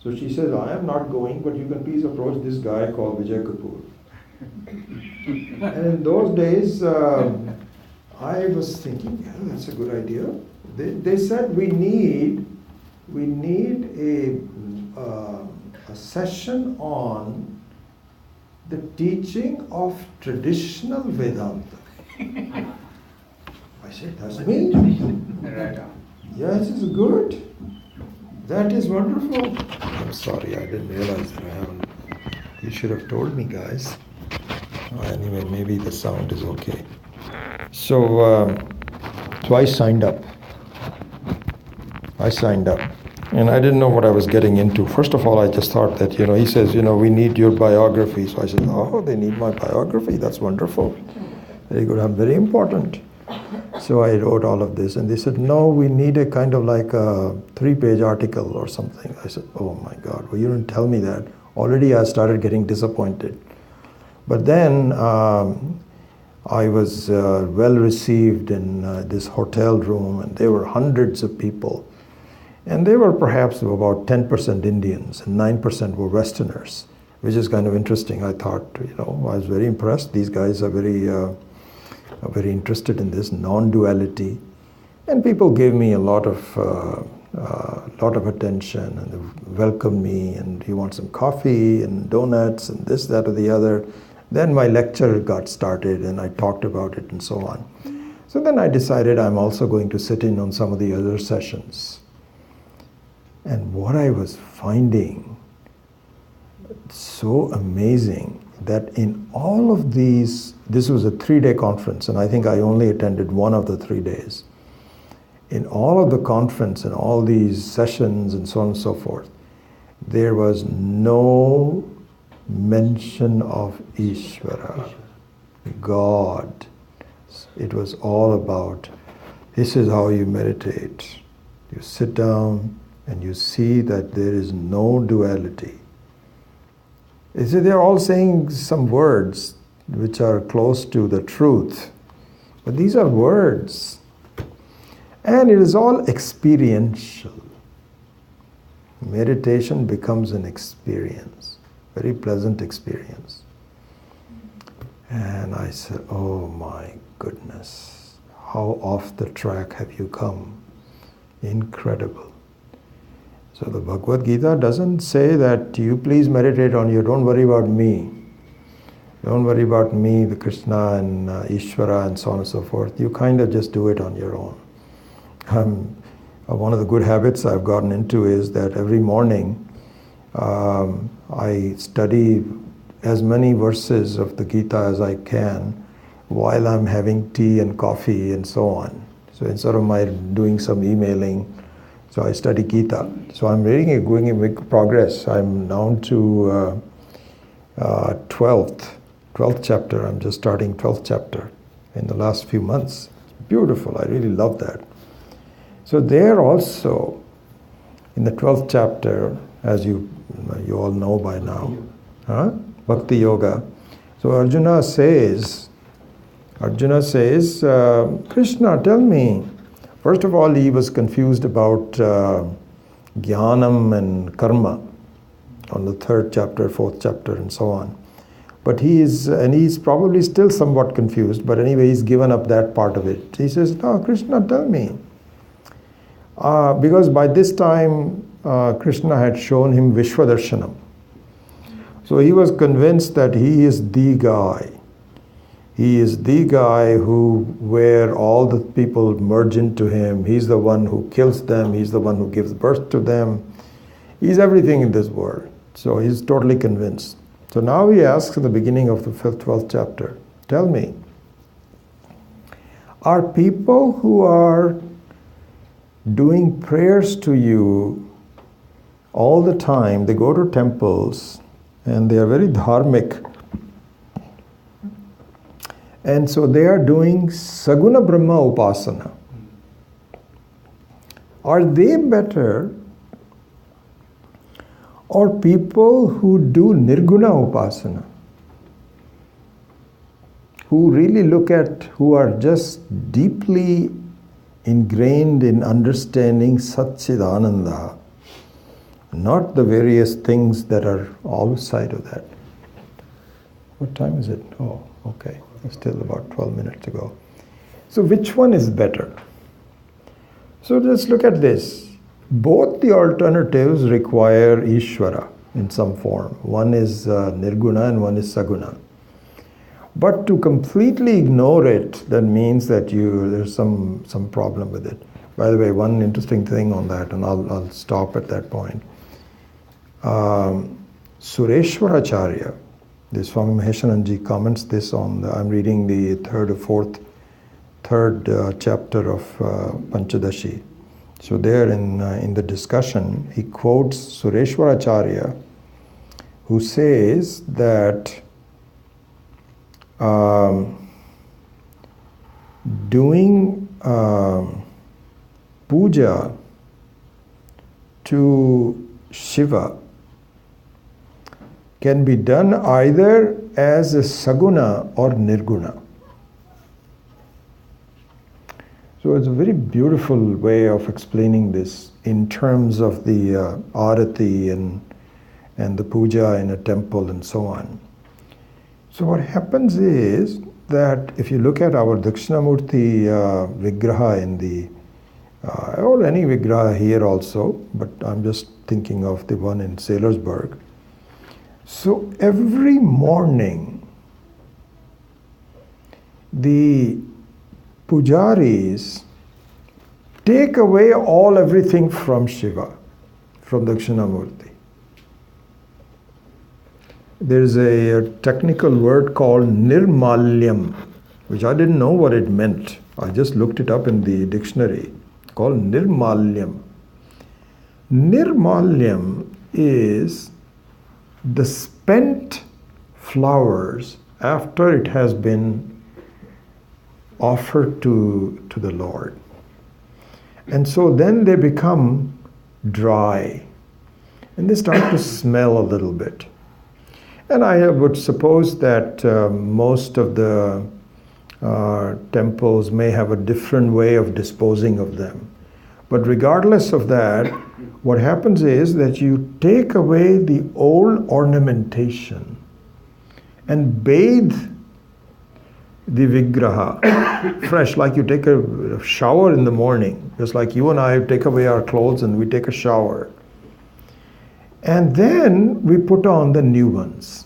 S2: So she says, I am not going, but you can please approach this guy called Vijay Kapoor. And in those days, I was thinking, yeah, that's a good idea. They said we need a session on the teaching of traditional Vedanta. I said, that's me. Yes, it's good. That is wonderful. I'm sorry, I didn't realize that I haven't. You should have told me, guys. Anyway, maybe the sound is okay. So I signed up. And I didn't know what I was getting into. First of all, I just thought that, he says, we need your biography. So I said, oh, they need my biography. That's wonderful. Very good. I'm very important. So I wrote all of this. And they said, no, we need a kind of like a 3-page article or something. I said, oh my God, well, you didn't tell me that. Already I started getting disappointed. But then I was well received in this hotel room, and there were hundreds of people. And they were perhaps about 10% Indians and 9% were Westerners, which is kind of interesting. I thought, I was very impressed. These guys are very interested in this non-duality. And people gave me a lot of attention, and they welcomed me, and you want some coffee and donuts and this, that, or the other. Then my lecture got started, and I talked about it and so on. So then I decided I'm also going to sit in on some of the other sessions. And what I was finding so amazing, that in all of these, this was a 3-day conference, and I think I only attended one of the 3 days. In all of the conference and all these sessions and so on and so forth, there was no mention of Ishvara, God. It was all about, this is how you meditate. You sit down and you see that there is no duality. They're all saying some words which are close to the truth, but these are words. And it is all experiential. Meditation becomes an experience. Very pleasant experience. And I said, oh my goodness, how off the track have you come? Incredible. So the Bhagavad Gita doesn't say that you please meditate on you, don't worry about me. Don't worry about me, the Krishna and Ishvara and so on and so forth. You kind of just do it on your own. One of the good habits I've gotten into is that every morning I study as many verses of the Gita as I can while I'm having tea and coffee and so on. So instead of my doing some emailing, so I study Gita. So I'm reading it, going in big progress. I'm down to 12th chapter. I'm just starting 12th chapter in the last few months. It's beautiful. I really love that. So there also, in the 12th chapter, as you all know by now, Bhakti Yoga. So Arjuna says, Krishna, tell me. First of all, he was confused about jnanam and karma on the 3rd chapter, 4th chapter, and so on. But he's probably still somewhat confused, but anyway, he's given up that part of it. He says, no, Krishna, tell me. Because by this time, Krishna had shown him Vishwadarshanam. So he was convinced that he is the guy. He is the guy where all the people merge into him. He's the one who kills them. He's the one who gives birth to them. He's everything in this world. So he's totally convinced. So now he asks in the beginning of the 12th chapter, tell me, are people who are doing prayers to you all the time, they go to temples and they are very dharmic, and so they are doing Saguna Brahma Upasana. Are they better, or people who do Nirguna Upasana, who really who are just deeply ingrained in understanding Satchidananda, not the various things that are outside of that? What time is it? Oh, okay. There's still about 12 minutes to go. So which one is better? So let's look at this. Both the alternatives require Ishvara in some form. One is Nirguna and one is Saguna. But to completely ignore it, that means that there's some problem with it. By the way, one interesting thing on that, and I'll stop at that point. Sureshwaracharya, the Swami Maheshananji comments this on I'm reading the third chapter of Panchadashi. So there in the discussion, he quotes Sureshwaracharya, who says that doing puja to Shiva can be done either as a Saguna or Nirguna. So it's a very beautiful way of explaining this in terms of the arati and the puja in a temple and so on. So what happens is that if you look at our Dakshinamurthi Vigraha in the, or any Vigraha here also, but I'm just thinking of the one in Sailorsburg. So every morning, the pujaris take away everything from Shiva, from Dakshinamurti. There is a technical word called nirmalyam, which I didn't know what it meant. I just looked it up in the dictionary, called nirmalyam. Nirmalyam is the spent flowers after it has been offered to the Lord. And so then they become dry and they start to smell a little bit. And I would suppose that most of the temples may have a different way of disposing of them. But regardless of that, what happens is that you take away the old ornamentation and bathe the Vigraha fresh, like you take a shower in the morning, just like you and I take away our clothes and we take a shower. And then we put on the new ones.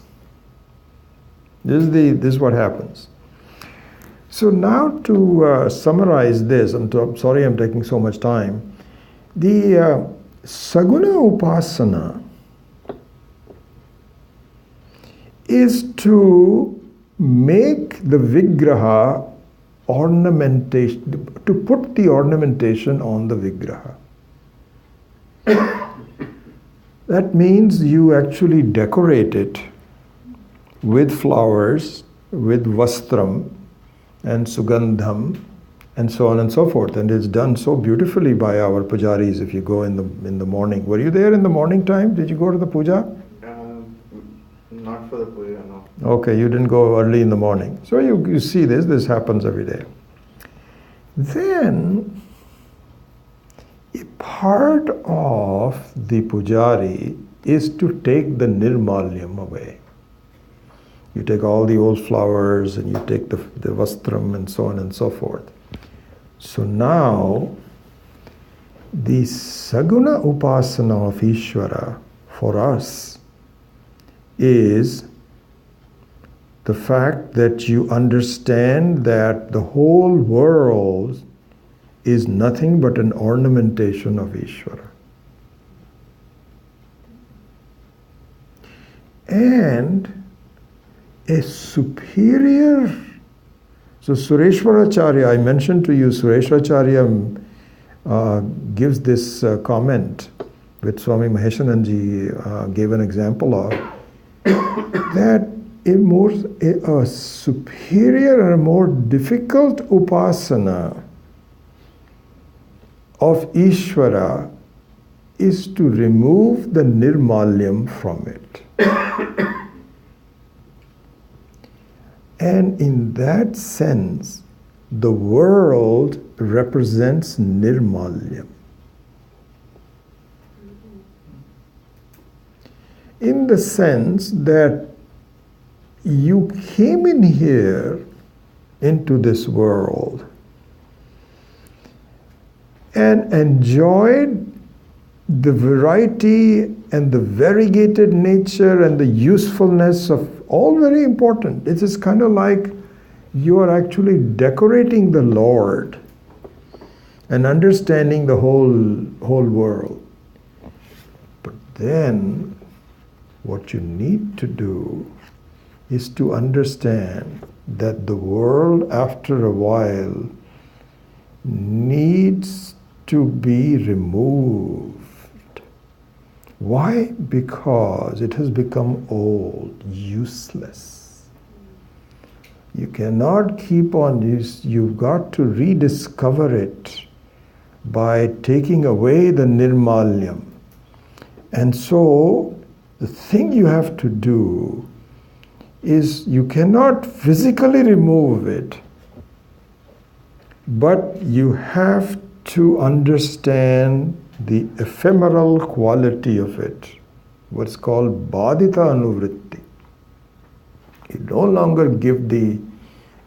S2: This is what happens. So now to summarize this, I'm sorry I'm taking so much time. The Saguna Upasana is to make the Vigraha ornamentation, to put the ornamentation on the Vigraha. That means you actually decorate it with flowers, with vastram and sugandham and so on and so forth. And it's done so beautifully by our pujaris if you go in the morning. Were you there in the morning time? Did you go to the puja?
S3: Not for the puja, no.
S2: Okay, you didn't go early in the morning. So you see this happens every day. Then a part of the pujari is to take the nirmalyam away. You take all the old flowers and you take the vastram and so on and so forth. So now, the saguna upasana of Ishvara for us is the fact that you understand that the whole world is nothing but an ornamentation of Ishvara. And a superior, so Sureshwaracharya, I mentioned to you, Sureshwaracharya gives this comment, which Swami Maheshananji gave an example of, that a superior and more difficult upasana of Ishvara is to remove the nirmalyam from it. And in that sense, the world represents nirmalyam. In the sense that you came in here into this world and enjoyed the variety and the variegated nature and the usefulness of all very important. It is kind of like you are actually decorating the Lord and understanding the whole world. But then what you need to do is to understand that the world after a while needs to be removed. Why? Because it has become old, useless. You cannot keep on, you've got to rediscover it by taking away the nirmalyam. And so, the thing you have to do is you cannot physically remove it, but you have to understand the ephemeral quality of it, what's called badita anuvritti. You no longer give the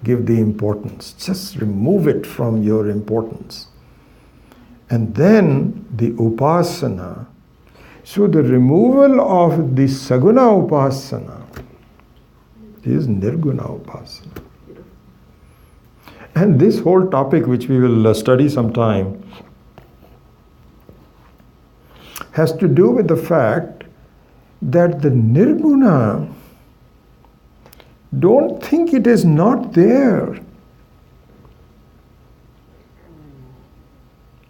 S2: importance, just remove it from your importance. And then the upasana. So the removal of the saguna upasana is nirguna upasana. And this whole topic, which we will study sometime, has to do with the fact that the nirguna, don't think it is not there.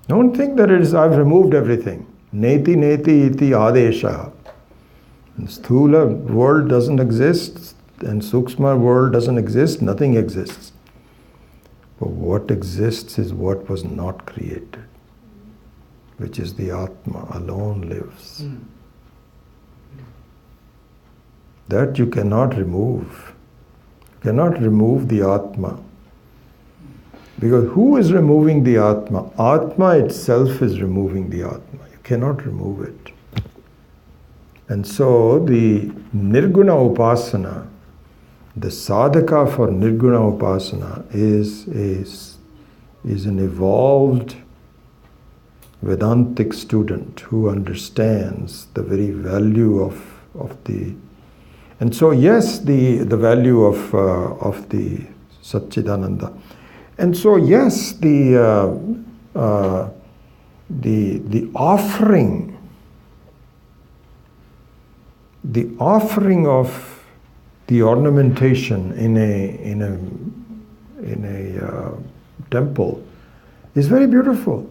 S2: Don't think that it is, I've removed everything. Neti neti iti adesha. Sthula world doesn't exist and Sukshma world doesn't exist, nothing exists. But what exists is what was not created, which is the Atma alone lives. That you cannot remove. You cannot remove the Atma. Because who is removing the Atma? Atma itself is removing the Atma. You cannot remove it. And so the Nirguna Upasana, the sadhaka for Nirguna Upasana is an evolved Vedantic student who understands the very value of the, and so yes, the value of the Satchidananda, and so yes, the offering of the ornamentation in a temple is very beautiful.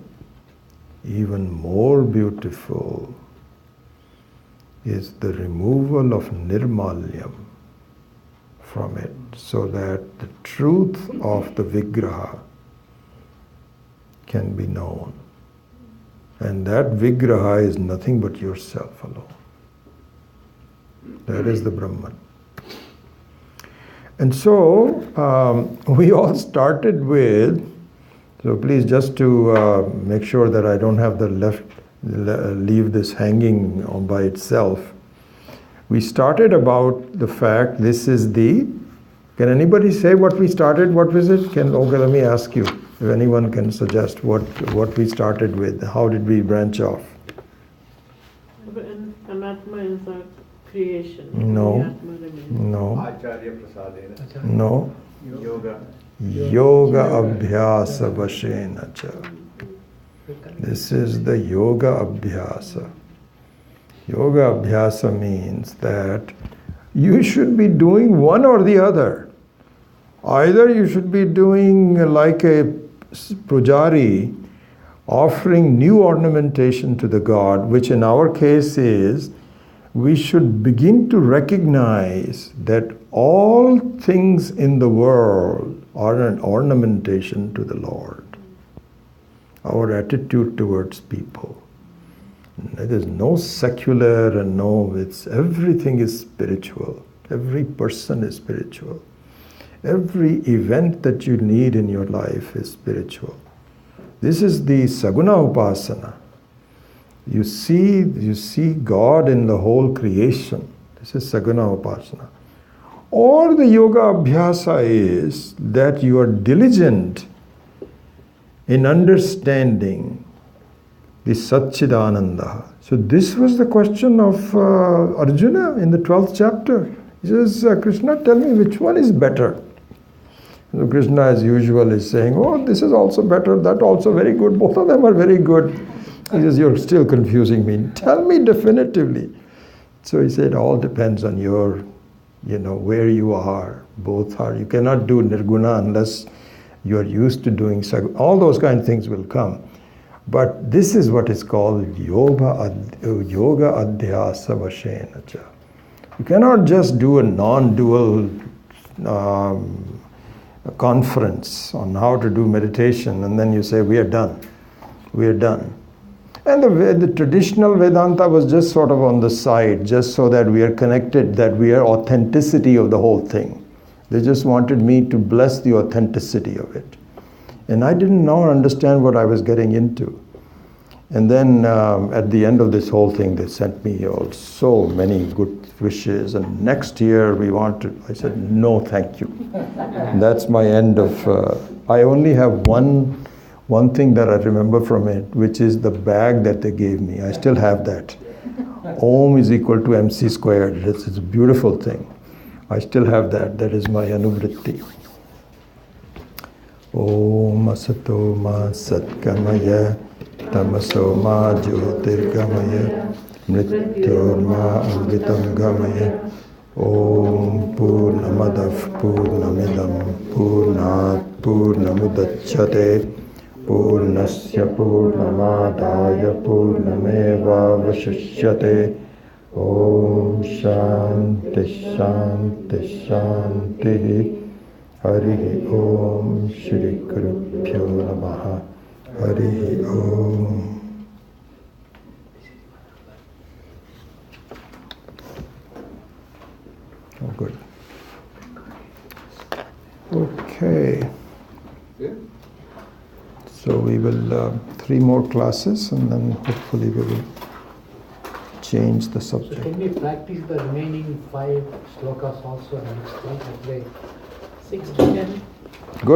S2: Even more beautiful is the removal of nirmalyam from it, so that the truth of the vigraha can be known. And that vigraha is nothing but yourself alone. That is the Brahman. And so we all started with, so please just to make sure that I don't have leave this hanging on by itself. We started about the fact this is the. Can anybody say what we started? What was it? Okay, let me ask you. If anyone can suggest what we started with. How did we branch off?
S4: Anatma is a creation.
S2: No.
S4: Atma remains.
S2: No.
S3: Acharya Prasadena.
S2: No.
S3: Yoga.
S2: Yoga abhyasa vashena cha. This is the yoga abhyasa. Yoga abhyasa means that you should be doing one or the other. Either you should be doing like a pujari, offering new ornamentation to the god, which in our case is we should begin to recognize that all things in the world are an ornamentation to the Lord. Our attitude towards people. There is no secular and everything is spiritual. Every person is spiritual. Every event that you need in your life is spiritual. This is the Saguna Upasana. You see God in the whole creation. This is Saguna Upasana. Or the Yoga Abhyasa is that you are diligent in understanding the Satchidananda. So this was the question of Arjuna in the 12th chapter. He says, Krishna, tell me which one is better. So Krishna, as usual, is saying, oh, this is also better, that also very good, both of them are very good. He says, you're still confusing me. Tell me definitively. So he said, all depends on your, where you are. Both are. You cannot do Nirguna unless you are used to doing all those kind of things will come. But this is what is called yoga adhyasa vashena cha. You cannot just do a non-dual conference on how to do meditation and then you say, we are done. We are done. And the traditional Vedanta was just sort of on the side, just so that we are connected, that we are authenticity of the whole thing. They just wanted me to bless the authenticity of it. And I didn't know or understand what I was getting into. And then at the end of this whole thing, they sent me so many good wishes. And next year we want to, I said, no, thank you. That's my end of, I only have one thing that I remember from it, which is the bag that they gave me. I still have that. Om is equal to MC squared. It's a beautiful thing. I still have that. That is my anuvritti. Om asato ma satkamaya tamaso ma jyotirgamaya mrityor ma amritam gamaya Om purnamadav purnamidam purnat purnamudachyate purnasya purnamadaya purnameva vashishyate Om Shanti Shanti Shanti Hari Om Shri Gurubhyo Namaha Hari Om. Oh, good. Okay. So we will 3 more classes and then hopefully we will change the subject.
S5: So can we practice the remaining 5 slokas also next time?
S4: 6 to 10.
S2: Good.